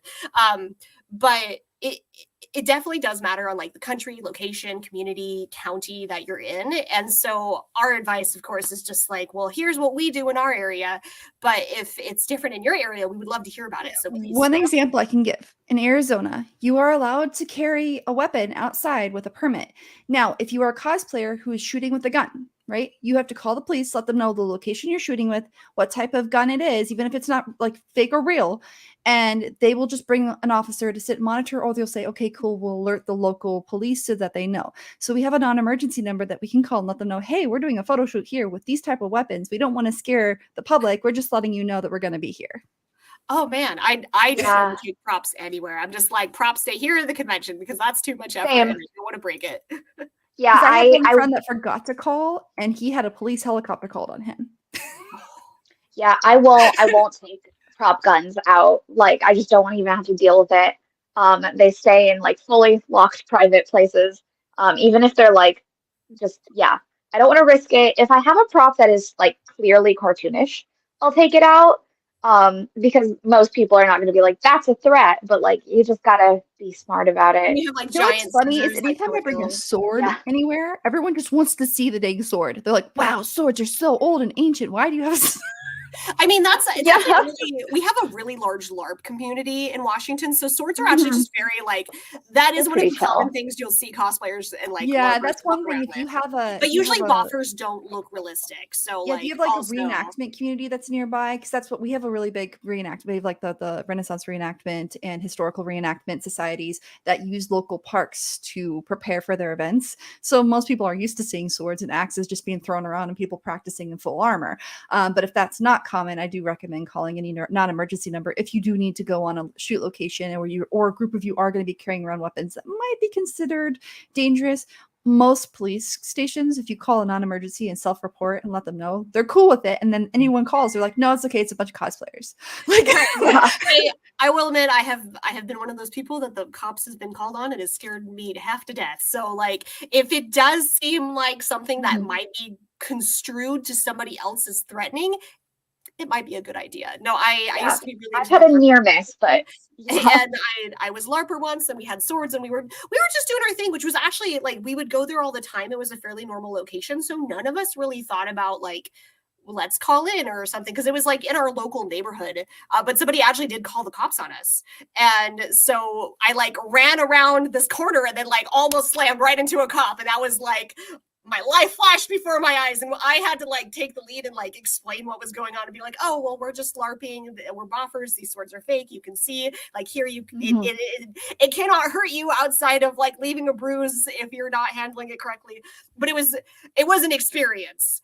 But it definitely does matter on like the country, location, community, county that you're in. And so our advice, of course, is just like, well, here's what we do in our area. But if it's different in your area, we would love to hear about it. So please. One example I can give in Arizona, you are allowed to carry a weapon outside with a permit. Now, if you are a cosplayer who is shooting with a gun, right, you have to call the police, let them know the location you're shooting with, what type of gun it is, even if it's not like fake or real. And they will just bring an officer to sit and monitor, or they'll say, okay, cool, we'll alert the local police so that they know. So we have a non-emergency number that we can call and let them know, hey, we're doing a photo shoot here with these type of weapons. We don't want to scare the public. We're just letting you know that we're going to be here. Oh man, I just never Yeah, take props anywhere. I'm just like, props stay here at the convention because that's too much effort and I same. don't want to break it. Yeah, Because I had one I friend that forgot to call, and he had a police helicopter called on him. yeah, I won't take prop guns out. Like I just don't want to even have to deal with it. They stay in like fully locked private places. Even if they're like just yeah, I don't want to risk it. If I have a prop that is like clearly cartoonish, I'll take it out. Because most people are not going to be like, that's a threat, but like you just gotta be smart about And it. you have like You know what's giant funny is scissors like anytime I Kill bring a Bill. sword Yeah. anywhere, everyone just wants to see the dang sword. They're like, wow, swords are so old and ancient. Why do you have a I mean, that's Yeah. really, we have a really large LARP community in Washington. So swords are actually Mhm. just very like, that is They're one of pretty the common chill. things you'll see cosplayers and like Yeah, LARPers that's walk one thing. around If you with. have a But usually buffers don't look realistic. So yeah, if you like have like a also, reenactment community that's nearby, because that's what we have a really big reenactment. We have like the Renaissance reenactment and historical reenactment societies that use local parks to prepare for their events. So most people are used to seeing swords and axes just being thrown around and people practicing in full armor. But if that's not common, I do recommend calling any non-emergency number if you do need to go on a shoot location or a group of you are going to be carrying around weapons that might be considered dangerous. Most police stations, if you call a non-emergency and self-report and let them know, they're cool with it. And then anyone calls, they're like, no, it's okay, it's a bunch of cosplayers. Like Yeah. I will admit I have been one of those people that the cops has been called on and has scared me to half to death. So like if it does seem like something that Mhm. might be construed to somebody else as threatening, it might be a good idea. No, I Yeah. used to be really I've into had a LARP. near miss, but yeah. And I was LARPer once, and we had swords, and we were just doing our thing, which was actually like we would go there all the time. It was a fairly normal location, so none of us really thought about like let's call in or something, because it was like in our local neighborhood, but somebody actually did call the cops on us. And so I like ran around this corner and then like almost slammed right into a cop, and that was like my life flashed before my eyes, and I had to like take the lead and like explain what was going on and be like, oh well, we're just LARPing, we're buffers, these swords are fake, you can see like here it cannot hurt you outside of like leaving a bruise if you're not handling it correctly. But it was an experience.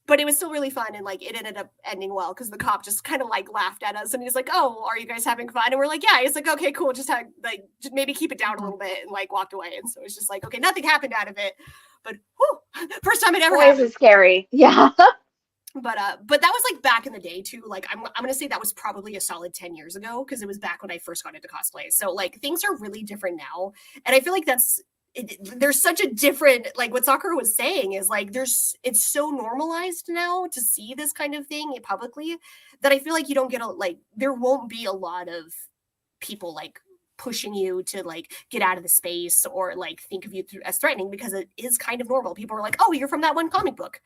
But it was still really fun, and like it ended up ending well because the cop just kind of like laughed at us, and he's like, "Oh, are you guys having fun?" And we're like, "Yeah." He's like, "Okay, cool. Just maybe keep it down a little bit," and like walked away. And so it's just like, okay, nothing happened out of it, but whew, first time it ever Boys happened. is scary. Yeah. But that was like back in the day too. Like I'm gonna say that was probably a solid 10 years ago, because it was back when I first got into cosplay. So like things are really different now, and I feel like there's such a different, like what Sakura was saying is like it's so normalized now to see this kind of thing publicly, that I feel like you don't get there won't be a lot of people like pushing you to like get out of the space or like think of you as threatening, because it is kind of normal. People are like, oh, you're from that one comic book.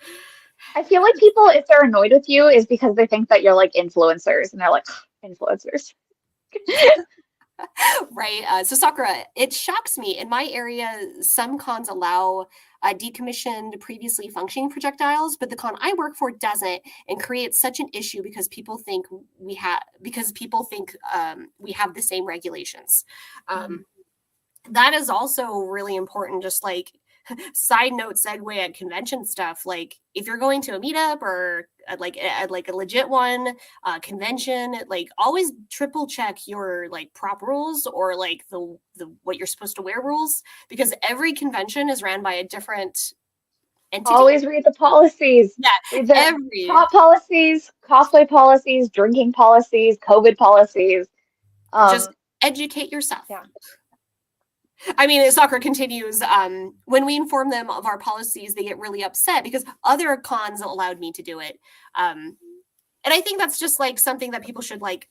I feel like people, if they're annoyed with you, is because they think that you're like influencers, and they're like, influencers. Right. So Sakura, it shocks me. In my area, some cons allow decommissioned, previously functioning projectiles, but the con I work for doesn't, and creates such an issue because people think we have the same regulations. That is also really important. Just like side note segue at convention stuff, like if you're going to a meetup or like a legit one convention, like always triple check your like prop rules or like the what you're supposed to wear rules, because every convention is ran by a different entity. Always read the policies. Yeah, Read the prop policies, cosplay policies, drinking policies, COVID policies. Just educate yourself. Yeah. I mean, Sakura continues, when we inform them of our policies, they get really upset because other cons allowed me to do it. And I think that's just like something that people should like.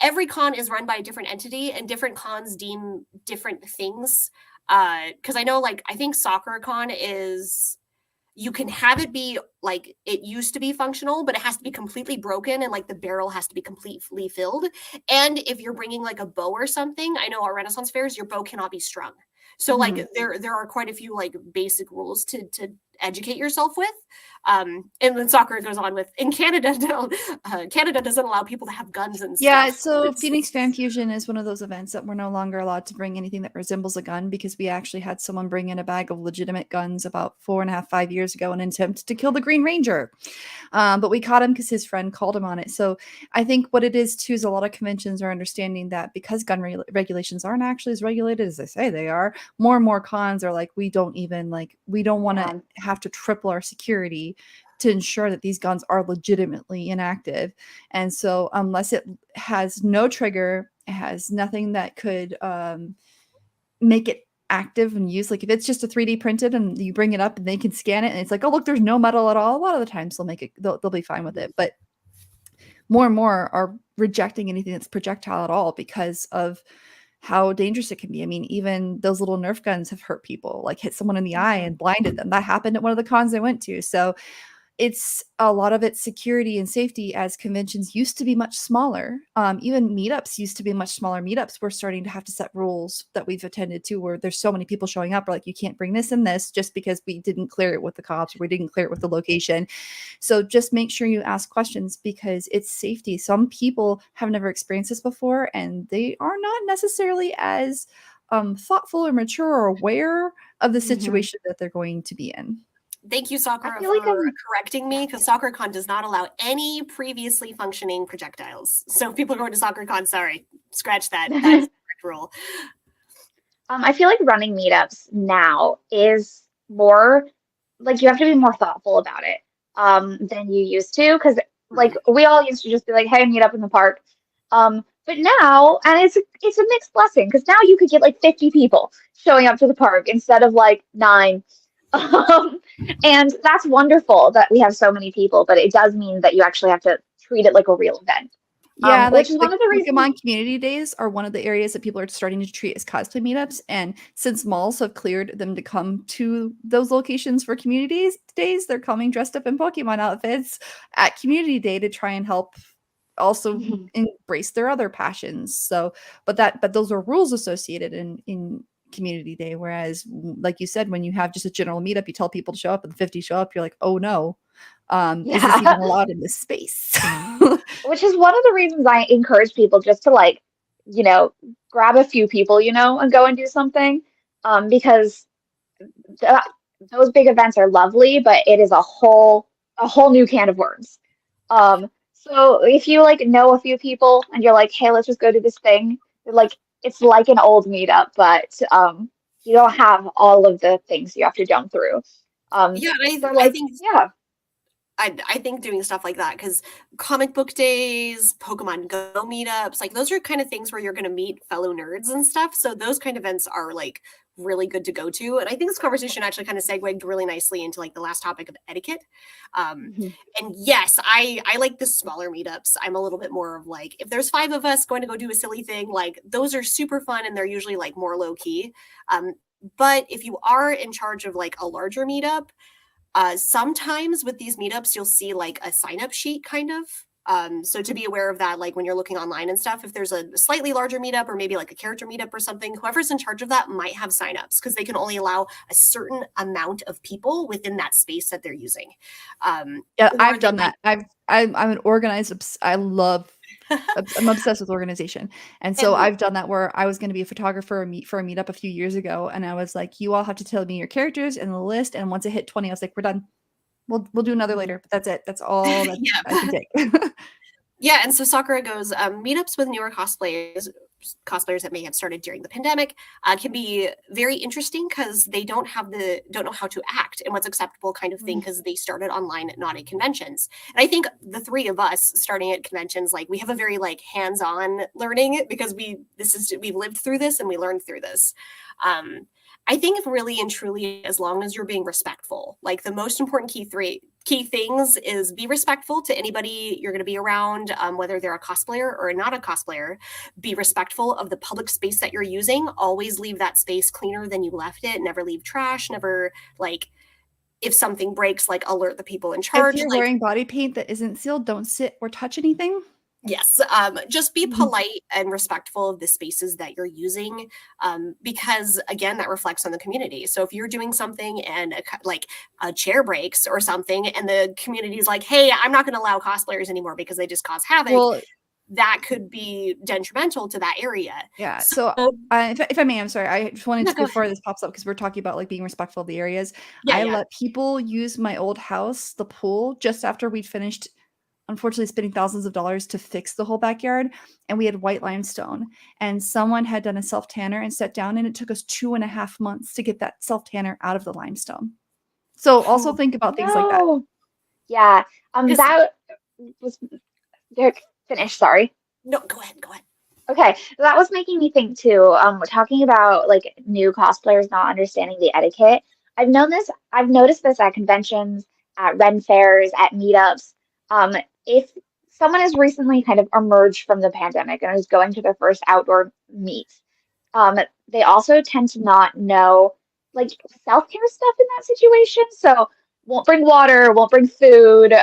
Every con is run by a different entity, and different cons deem different things. Because I know, like, I think Sakura Con is, you can have it be like it used to be functional, but it has to be completely broken, and like the barrel has to be completely filled. And if you're bringing like a bow or something, I know our Renaissance fairs, your bow cannot be strung. So like there are quite a few like basic rules to educate yourself with. And then Sakura goes on with, in Canada, no, Canada doesn't allow people to have guns and stuff. Yeah, so Phoenix Fan Fusion is one of those events that we're no longer allowed to bring anything that resembles a gun, because we actually had someone bring in a bag of legitimate guns about 4.5, 5 years ago and attempt to kill the Green Ranger. But we caught him because his friend called him on it. So I think what it is too is a lot of conventions are understanding that because gun regulations aren't actually as regulated as they say they are, more and more cons are like, we don't want to have to triple our security to ensure that these guns are legitimately inactive. And so unless it has no trigger, it has nothing that could make it active and used. Like if it's just a 3D printed and you bring it up and they can scan it and it's like, oh, look, there's no metal at all. A lot of the times they'll be fine with it. But more and more are rejecting anything that's projectile at all because of how dangerous it can be. I mean, even those little Nerf guns have hurt people, like hit someone in the eye and blinded them. That happened at one of the cons I went to. So it's a lot of it's security and safety, as conventions used to be much smaller. Even meetups used to be much smaller. Meetups, we're starting to have to set rules that we've attended to where there's so many people showing up. We're like, you can't bring this and this just because we didn't clear it with the cops or we didn't clear it with the location. So just make sure you ask questions because it's safety. Some people have never experienced this before and they are not necessarily as thoughtful or mature or aware of the situation that they're going to be in. Thank you, Sakura, for correcting me, because SakuraCon does not allow any previously functioning projectiles. So if people are going to SakuraCon, sorry, scratch that. That is the correct rule. I feel like running meetups now is more, like you have to be more thoughtful about it than you used to. Because like we all used to just be like, hey, meet up in the park. But now, and it's a mixed blessing, because now you could get like 50 people showing up to the park instead of like 9. Um, and that's wonderful that we have so many people, but it does mean that you actually have to treat it like a real event. Yeah, Which like is one of the reasons. Pokemon community days are one of the areas that people are starting to treat as cosplay meetups. And since malls have cleared them to come to those locations for community days, they're coming dressed up in Pokemon outfits at community day to try and help also Mhm. embrace their other passions. So, but those are rules associated in community day. Whereas, like you said, when you have just a general meetup, you tell people to show up and 50 show up, you're like, oh no, is this Yeah. even allowed in this space? Which is one of the reasons I encourage people just to like, you know, grab a few people, and go and do something. Because th those big events are lovely, but it is a whole new can of worms. So if you like know a few people and you're like, hey, let's just go do this thing, like it's like an old meetup, but you don't have all of the things you have to jump through. Yeah, and So I like, think yeah, I think doing stuff like that, because comic book days, Pokemon Go meetups, like those are kind of things where you're going to meet fellow nerds and stuff. So those kind of events are like really good to go to. And I think this conversation actually kind of segued really nicely into like the last topic of etiquette. Um, Mhm. and yes, I like the smaller meetups. I'm a little bit more of like, if there's 5 of us going to go do a silly thing, like those are super fun and they're usually like more low key. But if you are in charge of like a larger meetup, sometimes with these meetups, you'll see like a sign up sheet kind of. So to be aware of that, like when you're looking online and stuff, if there's a slightly larger meetup or maybe like a character meetup or something, whoever's in charge of that might have signups because they can only allow a certain amount of people within that space that they're using. Yeah, Or I've they done that. I'm an organized. I love. I'm obsessed with organization, and so and I've done that where I was going to be a photographer for a meetup a few years ago, and I was like, "You all have to tell me your characters and the list." And once it hit 20, I was like, "We're done. We'll do another later." But that's it. That's all that I can yeah. take. Yeah, and so Sakura goes, meetups with newer cosplayers that may have started during the pandemic can be very interesting because they don't know how to act and what's acceptable kind of thing Mhm. because they started online, not at conventions. And I think the 3 of us starting at conventions, like we have a very like hands-on learning because we've lived through this and we learned through this. Um, I think really and truly, as long as you're being respectful, like the most important key things is be respectful to anybody you're going to be around, whether they're a cosplayer or not a cosplayer. Be respectful of the public space that you're using. Always leave that space cleaner than you left it. Never leave trash. Never like if something breaks, like alert the people in If charge. you're Like wearing body paint that isn't sealed, don't sit or touch anything. yes, just be Mhm. polite and respectful of the spaces that you're using, because again, that reflects on the community. So if you're doing something and like a chair breaks or something, and the community is like, "Hey, I'm not going to allow cosplayers anymore because they just cause havoc," Well, that could be detrimental to that area. yeah. So So, if I may, I'm sorry. I just wanted no, to go before ahead. this pops up because we're talking about like being respectful of the areas. Yeah, I yeah. let people use my old house, the pool, just after we'd finished unfortunately spending thousands of dollars to fix the whole backyard, and we had white limestone, and someone had done a self tanner and set down, and it took us 2.5 months to get that self tanner out of the limestone. So also think about things like that. No. Yeah. Because That was Derek finished, sorry. no, go ahead, go ahead. Okay, that was making me think too. We're talking about like new cosplayers not understanding the etiquette. I've noticed this at conventions, at Ren fairs, at meetups. If someone has recently kind of emerged from the pandemic and is going to their first outdoor meet, um, they also tend to not know like self-care stuff in that situation. So won't bring water, won't bring food,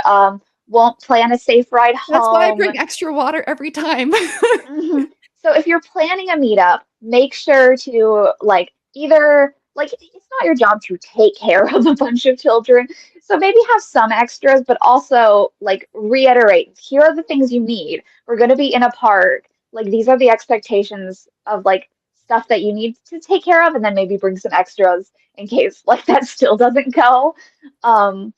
won't plan a safe ride That's why I home. bring extra water every time. Mhm. So if you're planning a meetup, make sure to like either like it's not your job to take care of a bunch of children. So maybe have some extras, but also like reiterate, here are the things you need. We're going to be in a park. Like these are the expectations of like stuff that you need to take care of, and then maybe bring some extras in case like that still doesn't go. Um,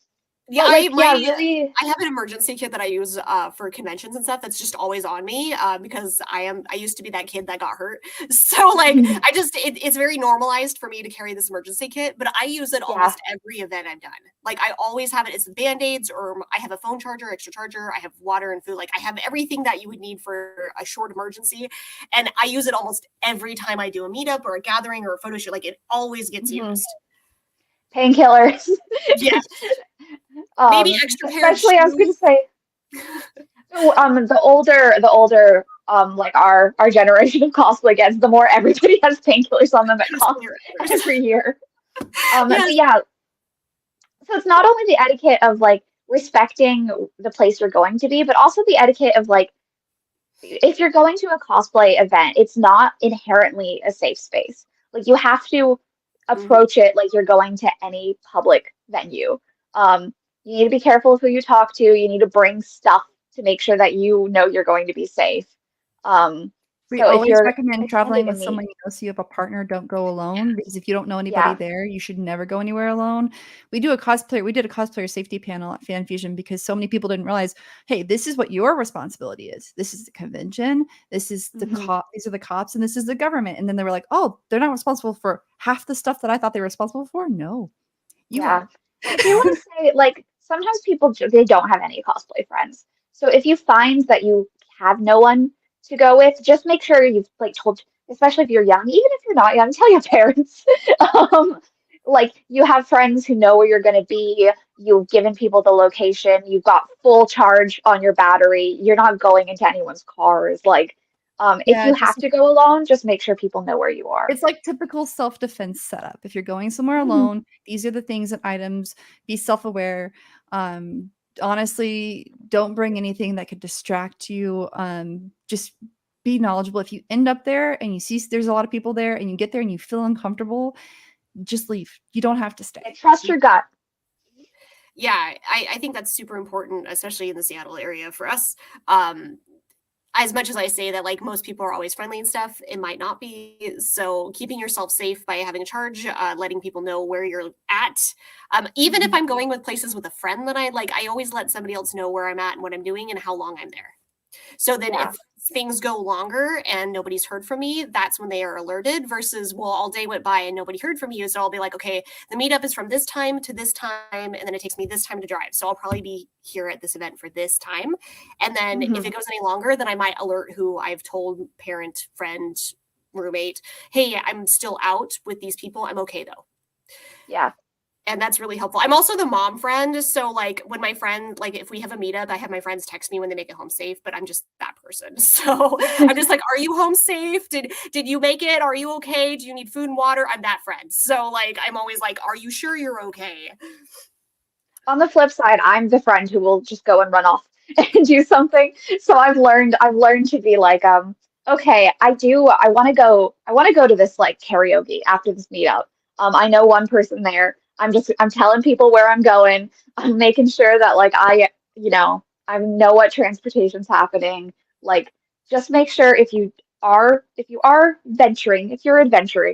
Yeah, but like yeah, my really. I have an emergency kit that I use for conventions and stuff that's just always on me because I used to be that kid that got hurt. So like it's very normalized for me to carry this emergency kit, but I use it Yeah. almost every event I've done. Like I always have it. It's band-aids or I have a phone charger, extra charger, I have water and food. Like I have everything that you would need for a short emergency. And I use it almost every time I do a meetup or a gathering or a photo shoot. Like it always gets Mhm. used. Painkillers. Yeah, maybe extra pair of Especially I was going shoes. to say, so the older like our generation of cosplay gets, the more everybody has painkillers on them at Just con clear it. every year. But Yes. yeah, so it's not only the etiquette of like respecting the place you're going to be, but also the etiquette of like if you're going to a cosplay event, it's not inherently a safe space. Like you have to Mhm. approach it like you're going to any public venue. You need to be careful of who you talk to. You need to bring stuff to make sure that you know you're going to be safe. Um, We so if always you're recommend attending traveling a with meet, someone you know, so you have a partner, don't go alone, because if you don't know anybody yeah, there, you should never go anywhere alone. We did a cosplayer safety panel at Fan Fusion because so many people didn't realize, hey, this is what your responsibility is. This is the convention, this is the hmm cop, these are the cops, and this is the government. And then they were like, oh, they're not responsible for half the stuff that I thought they were responsible for. No, you yeah. are. And I do want to say, like, sometimes people they don't have any cosplay friends. So if you find that you have no one to go with, just make sure you've like told, especially if you're young, even if you're not young, tell your parents. Um, like you have friends who know where you're going to be. You've given people the location. You've got full charge on your battery. You're not going into anyone's cars. Like, if Yeah, you just have to go alone, just make sure people know where you are. it's like typical self-defense setup. If you're going somewhere Mhm. alone, these are the things and items. Be self-aware. Um, Honestly, don't bring anything that could distract you. Just be knowledgeable. If you end up there and you see there's a lot of people there and you get there and you feel uncomfortable, just leave. You don't have to And stay. trust your gut. Yeah, I think that's super important, especially in the Seattle area for us. Um, as much as I say that like most people are always friendly and stuff, it might not be. So keeping yourself safe by having a charge, letting people know where you're at. Even if Mhm. I'm going with places with a friend that I like, I always let somebody else know where I'm at and what I'm doing and how long I'm there. So then Yeah. if things go longer and nobody's heard from me, that's when they are alerted versus, well, all day went by and nobody heard from you. So I'll be like, okay, the meetup is from this time to this time, and then it takes me this time to drive. So I'll probably be here at this event for this time. And then if hmm it goes any longer, then I might alert who I've told, parent, friend, roommate, hey, I'm still out with these people. I'm okay though. Yeah. And that's really helpful. I'm also the mom friend. So like when my friend, like if we have a meetup, I have my friends text me when they make it home safe, but I'm just that person. So I'm just like, are you home safe? Did you make it? Are you okay? Do you need food and water? I'm that friend. So like I'm always like, are you sure you're okay? On the flip side, I'm the friend who will just go and run off and do something. So I've learned to be like, okay, I want to go to this like karaoke after this meetup. I know one person there. I'm telling people where I'm going. I'm making sure that like I know what transportation's happening. Like just make sure if you're adventuring,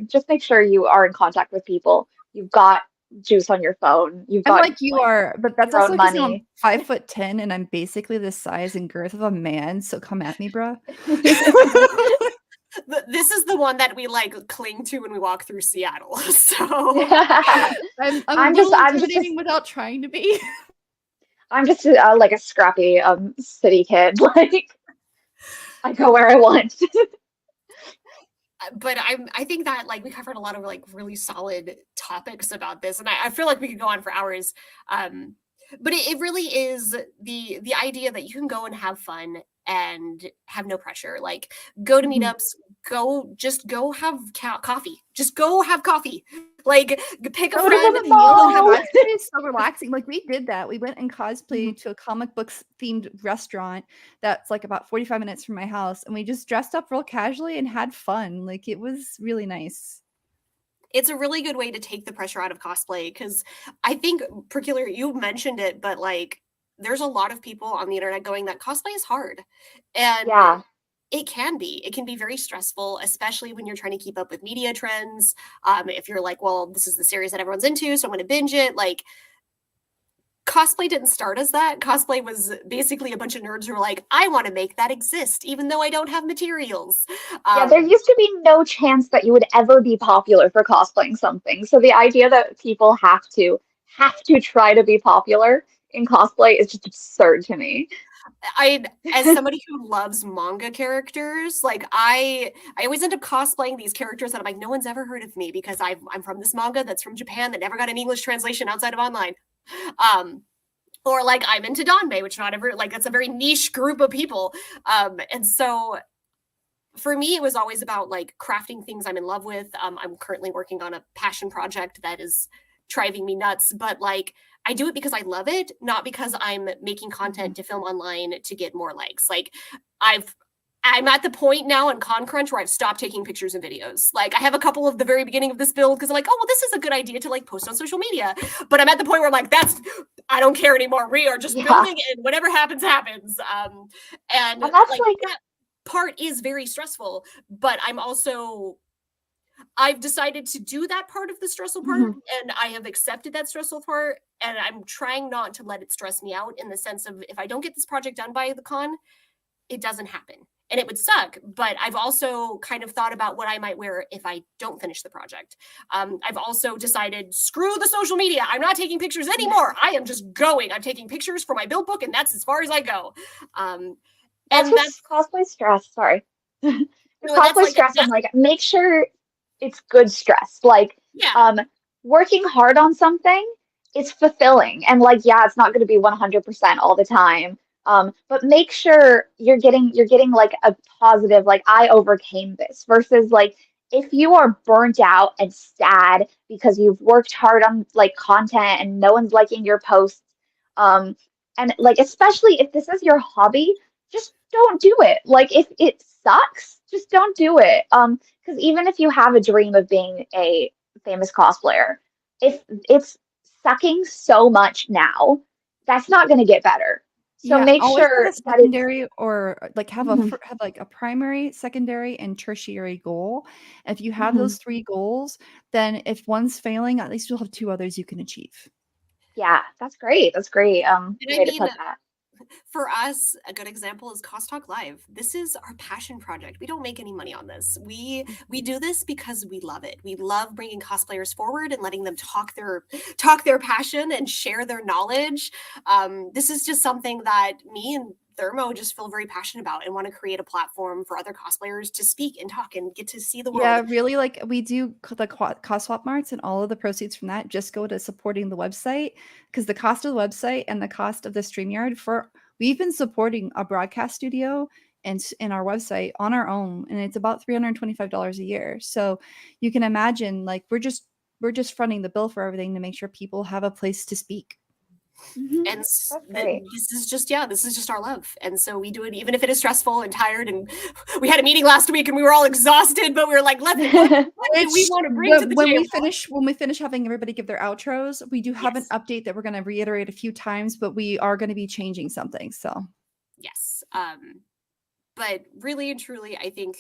just make sure you are in contact with people. You've got juice on your phone. You've I'm got like you like are, but that's your also own because I'm money. 5'10" and I'm basically the size and girth of a man. So come at me, bruh. This is the one that we like cling to when we walk through Seattle. So I'm a I'm just little I'm just a, intimidating without trying to be. I'm just like a scrappy city kid. Like I go where I want. but I think that like we covered a lot of like really solid topics about this, and I feel like we could go on for hours. Um, but it really is the idea that you can go and have fun and have no pressure. Like go to Mhm. meetups, go have coffee, just go have coffee. Like pick a Go to friend The and meet the them, have mall. cosplay is so relaxing. Like we did that. We went and Mhm. cosplayed to a comic books themed restaurant that's like about 45 minutes from my house, and we just dressed up real casually and had fun. Like it was really nice. it's a really good way to take the pressure out of cosplay because I think Peculiar, you mentioned it, but like there's a lot of people on the internet going that cosplay is hard. And Yeah. it can be. It can be very stressful, especially when you're trying to keep up with media trends. If you're like, well, this is the series that everyone's into, so I'm going to binge it. Like, cosplay didn't start as that. Cosplay was basically a bunch of nerds who were like, I want to make that exist, even though I don't have materials. Yeah, there used to be no chance that you would ever be popular for cosplaying something. So the idea that people have to try to be popular in cosplay is just absurd to me. As somebody who loves manga characters, like I always end up cosplaying these characters that I'm like, no one's ever heard of me because I'm from this manga that's from Japan that never got an English translation outside of online. Or like I'm into Danmei, which not ever like that's a very niche group of people. And so for me, it was always about like crafting things I'm in love with. I'm currently working on a passion project that is driving me nuts, but like I do it because I love it, not because I'm making content to film online to get more likes. Like I'm at the point now in ConCrunch where I've stopped taking pictures and videos. Like I have a couple of the very beginning of this build because I'm like, oh, well, this is a good idea to like post on social media. But I'm at the point where I'm like, I don't care anymore. We are just building and whatever happens, happens. And that's like that part is very stressful, but I've decided to do that part of the stressful part, and I have accepted that stressful part, and I'm trying not to let it stress me out in the sense of if I don't get this project done by the con, it doesn't happen. And it would suck, but I've also kind of thought about what I might wear if I don't finish the project. I've also decided, screw the social media. I'm not taking pictures anymore. I am just going. I'm taking pictures for my build book, and that's as far as I go. That's cosplay stress. Sorry. Cosplay like, stress and like make sure it's good stress. Like working hard on something is fulfilling. And like, yeah, it's not going to be 100% all the time. But make sure you're getting like a positive, like I overcame this versus like if you are burnt out and sad because you've worked hard on like content and no one's liking your posts, and like especially if this is your hobby, just don't do it. Like if it sucks, just don't do it. Because even if you have a dream of being a famous cosplayer, if it's sucking so much now, that's not going to get better. So make sure have a secondary or like have like a primary, secondary, and tertiary goal. If you have those 3 goals, then if one's failing, at least you'll have 2 others you can achieve. Yeah, that's great. That's great. Way to put that. For us, a good example is Cos Talk Live. This is our passion project. We don't make any money on this. We do this because we love it. We love bringing cosplayers forward and letting them talk their passion and share their knowledge. This is just something that me and Thermo just feel very passionate about and want to create a platform for other cosplayers to speak and talk and get to see the world. Yeah, really, like we do the cost swap marts, and all of the proceeds from that just go to supporting the website, because the cost of the website and the cost of the StreamYard we've been supporting a broadcast studio and in our website on our own, and it's about $325 a year. So you can imagine, like we're just fronting the bill for everything to make sure people have a place to speak. And this is just our love. And so we do it even if it is stressful and tired. And we had a meeting last week and we were all exhausted, but we were like, we want to bring to the table. When we finish having everybody give their outros, we do have an update that we're going to reiterate a few times, but we are going to be changing something. So yes. But really and truly, I think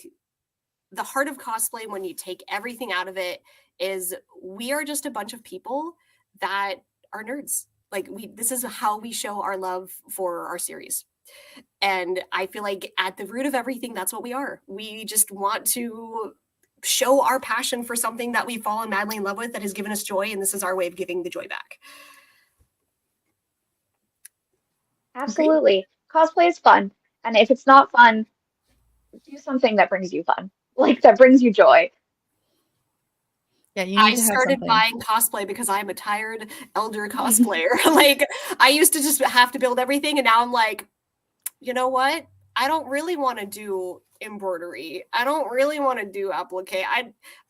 the heart of cosplay, when you take everything out of it, is we are just a bunch of people that are nerds. Like this is how we show our love for our series. And I feel like at the root of everything, that's what we are. We just want to show our passion for something that we've fallen madly in love with that has given us joy. And this is our way of giving the joy back. Absolutely. Cosplay is fun. And if it's not fun, do something that brings you fun, like that brings you joy. Yeah, I started buying cosplay because I'm a tired elder cosplayer. Like I used to just have to build everything, and now I'm like, you know what? I don't really want to do embroidery. I don't really want to do applique.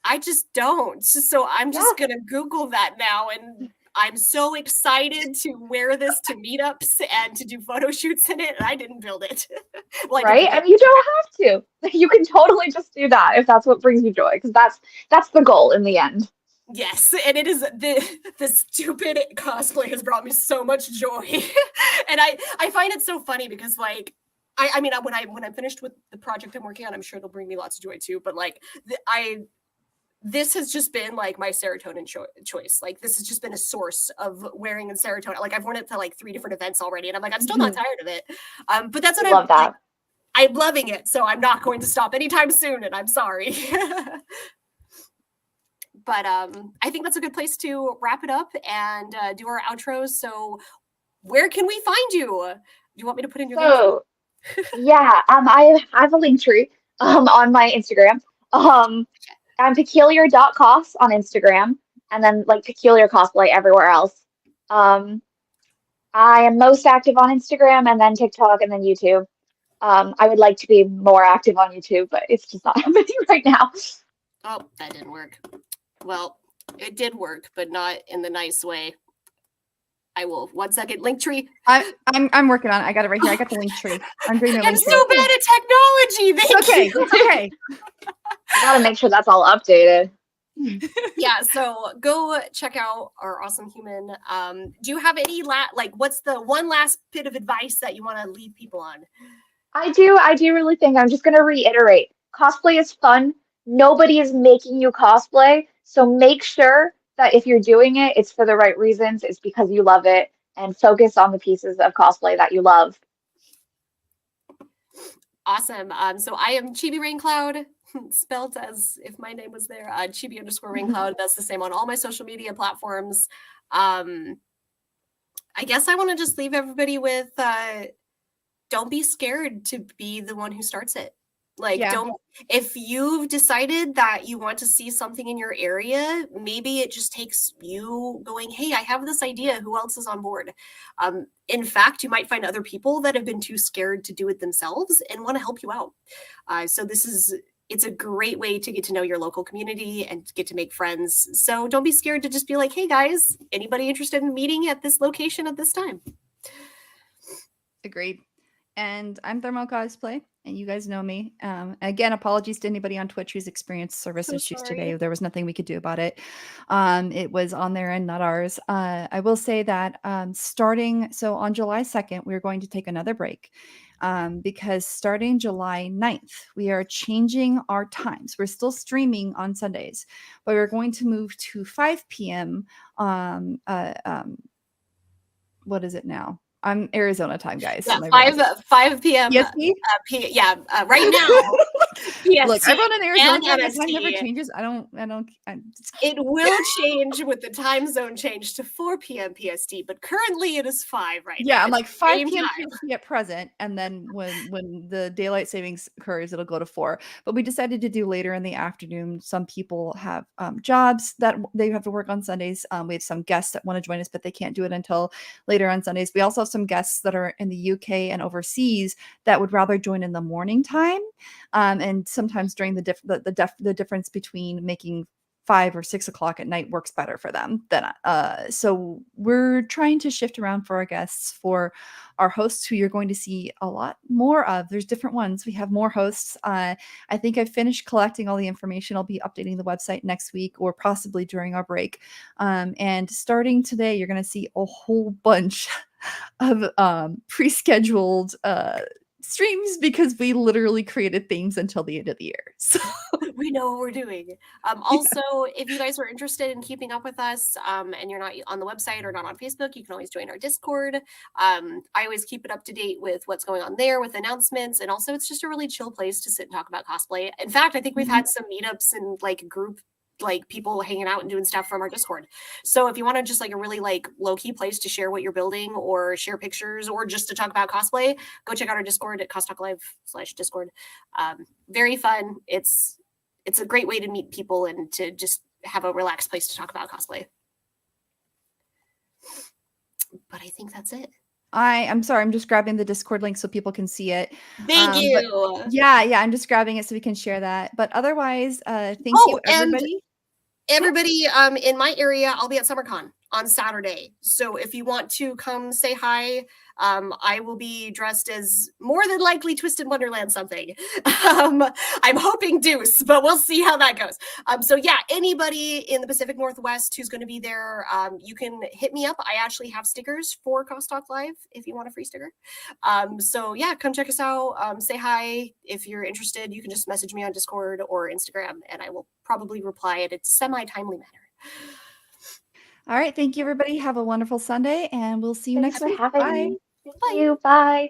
I just don't. So I'm just gonna Google that now, and I'm so excited to wear this to meetups and to do photo shoots in it. And I didn't build it. Right? And you don't have to. You can totally just do that if that's what brings you joy, because that's the goal in the end. Yes, and it is the stupid cosplay has brought me so much joy. And I find it so funny because like I mean when I'm finished with the project I'm working on, I'm sure it'll bring me lots of joy too. But like this has just been like my serotonin choice. Like this has just been a source of wearing in serotonin. Like I've worn it to like 3 different events already, and I'm like I'm still not tired of it. But that's what love that. I'm loving it, so I'm not going to stop anytime soon, and I'm sorry. But I think that's a good place to wrap it up and do our outros. So where can we find you, you want me to put in your link? So yeah, I have a link tree on my Instagram. I'm Peculiar.Cos on Instagram, and then like Peculiar Cosplay everywhere else. Um, I am most active on Instagram and then TikTok and then YouTube. I would like to be more active on YouTube, but it's just not happening right now. Oh, that didn't work. Well, it did work, but not in the nice way. I will. 1 second. Link tree. I'm working on it. I got it right here. I got the link tree. I'm doing the I'm link so tree. bad at technology. Thank Okay, you. it's okay. I gotta make sure that's all updated. Yeah, so go check out our awesome human. Do you have any what's the one last bit of advice that you want to leave people on? I do really think I'm just gonna reiterate. Cosplay is fun. Nobody is making you cosplay, so make sure that if you're doing it, it's for the right reasons, it's because you love it, and focus on the pieces of cosplay that you love. Awesome. So I am Chibi Raincloud, spelled as if my name was there. Chibi_Raincloud. That's the same on all my social media platforms. I guess I want to just leave everybody with don't be scared to be the one who starts it. Like, if you've decided that you want to see something in your area, maybe it just takes you going, hey, I have this idea. Who else is on board? In fact, you might find other people that have been too scared to do it themselves and want to help you out. So it's a great way to get to know your local community and get to make friends. So don't be scared to just be like, hey guys, anybody interested in meeting at this location at this time? Agreed. And I'm Cosplay, and you guys know me. Again, apologies to anybody on Twitch who's experienced service issues today. There was nothing we could do about it. It was on their end, not ours. I will say that so on July 2nd, we're going to take another break because starting July 9th, we are changing our times. We're still streaming on Sundays, but we're going to move to 5 p.m. What is it now? I'm Arizona time, guys. Yeah, 5 p.m. Right now. PST. Look, I run an Arizona time. My MST. time never changes. It will change with the time zone change to 4 p.m. PST, but currently it is 5 right now. Yeah, I'm like 5 p.m. PST at present, and then when the daylight savings occurs, it'll go to 4. But we decided to do later in the afternoon. Some people have jobs that they have to work on Sundays. We have some guests that want to join us, but they can't do it until later on Sundays. We also have some guests that are in the UK and overseas that would rather join in the morning time. And sometimes during the difference between making 5 or 6 o'clock at night works better for them than so we're trying to shift around for our guests, for our hosts who you're going to see a lot more of. There's different ones. We have more hosts. I think I've finished collecting all the information. I'll be updating the website next week or possibly during our break. And starting today, you're going to see a whole bunch of pre-scheduled streams because we literally created themes until the end of the year. So we know what we're doing. Also, if you guys are interested in keeping up with us and you're not on the website or not on Facebook, you can always join our Discord. I always keep it up to date with what's going on there with announcements. And also it's just a really chill place to sit and talk about cosplay. In fact, I think we've had some meetups and like group people hanging out and doing stuff from our Discord. So if you want to just like a really like low-key place to share what you're building or share pictures or just to talk about cosplay, go check out our Discord at costalklive/Discord. Very fun. It's a great way to meet people and to just have a relaxed place to talk about cosplay. But I think that's it. I'm sorry, I'm just grabbing the Discord link so people can see it. Thank you. Yeah, I'm just grabbing it so we can share that. But otherwise, thank you, everybody. Everybody in my area, I'll be at SummerCon on Saturday. So if you want to come say hi, I will be dressed as more than likely Twisted Wonderland something. I'm hoping Deuce, but we'll see how that goes. So yeah, anybody in the Pacific Northwest who's going to be there, you can hit me up. I actually have stickers for Cos Talk Live if you want a free sticker. So yeah, come check us out. Say hi. If you're interested, you can just message me on Discord or Instagram, and I will probably reply in a semi-timely manner. All right. Thank you, everybody. Have a wonderful Sunday, and we'll see you next week. Thanks for having Bye. me. Thank you. Bye.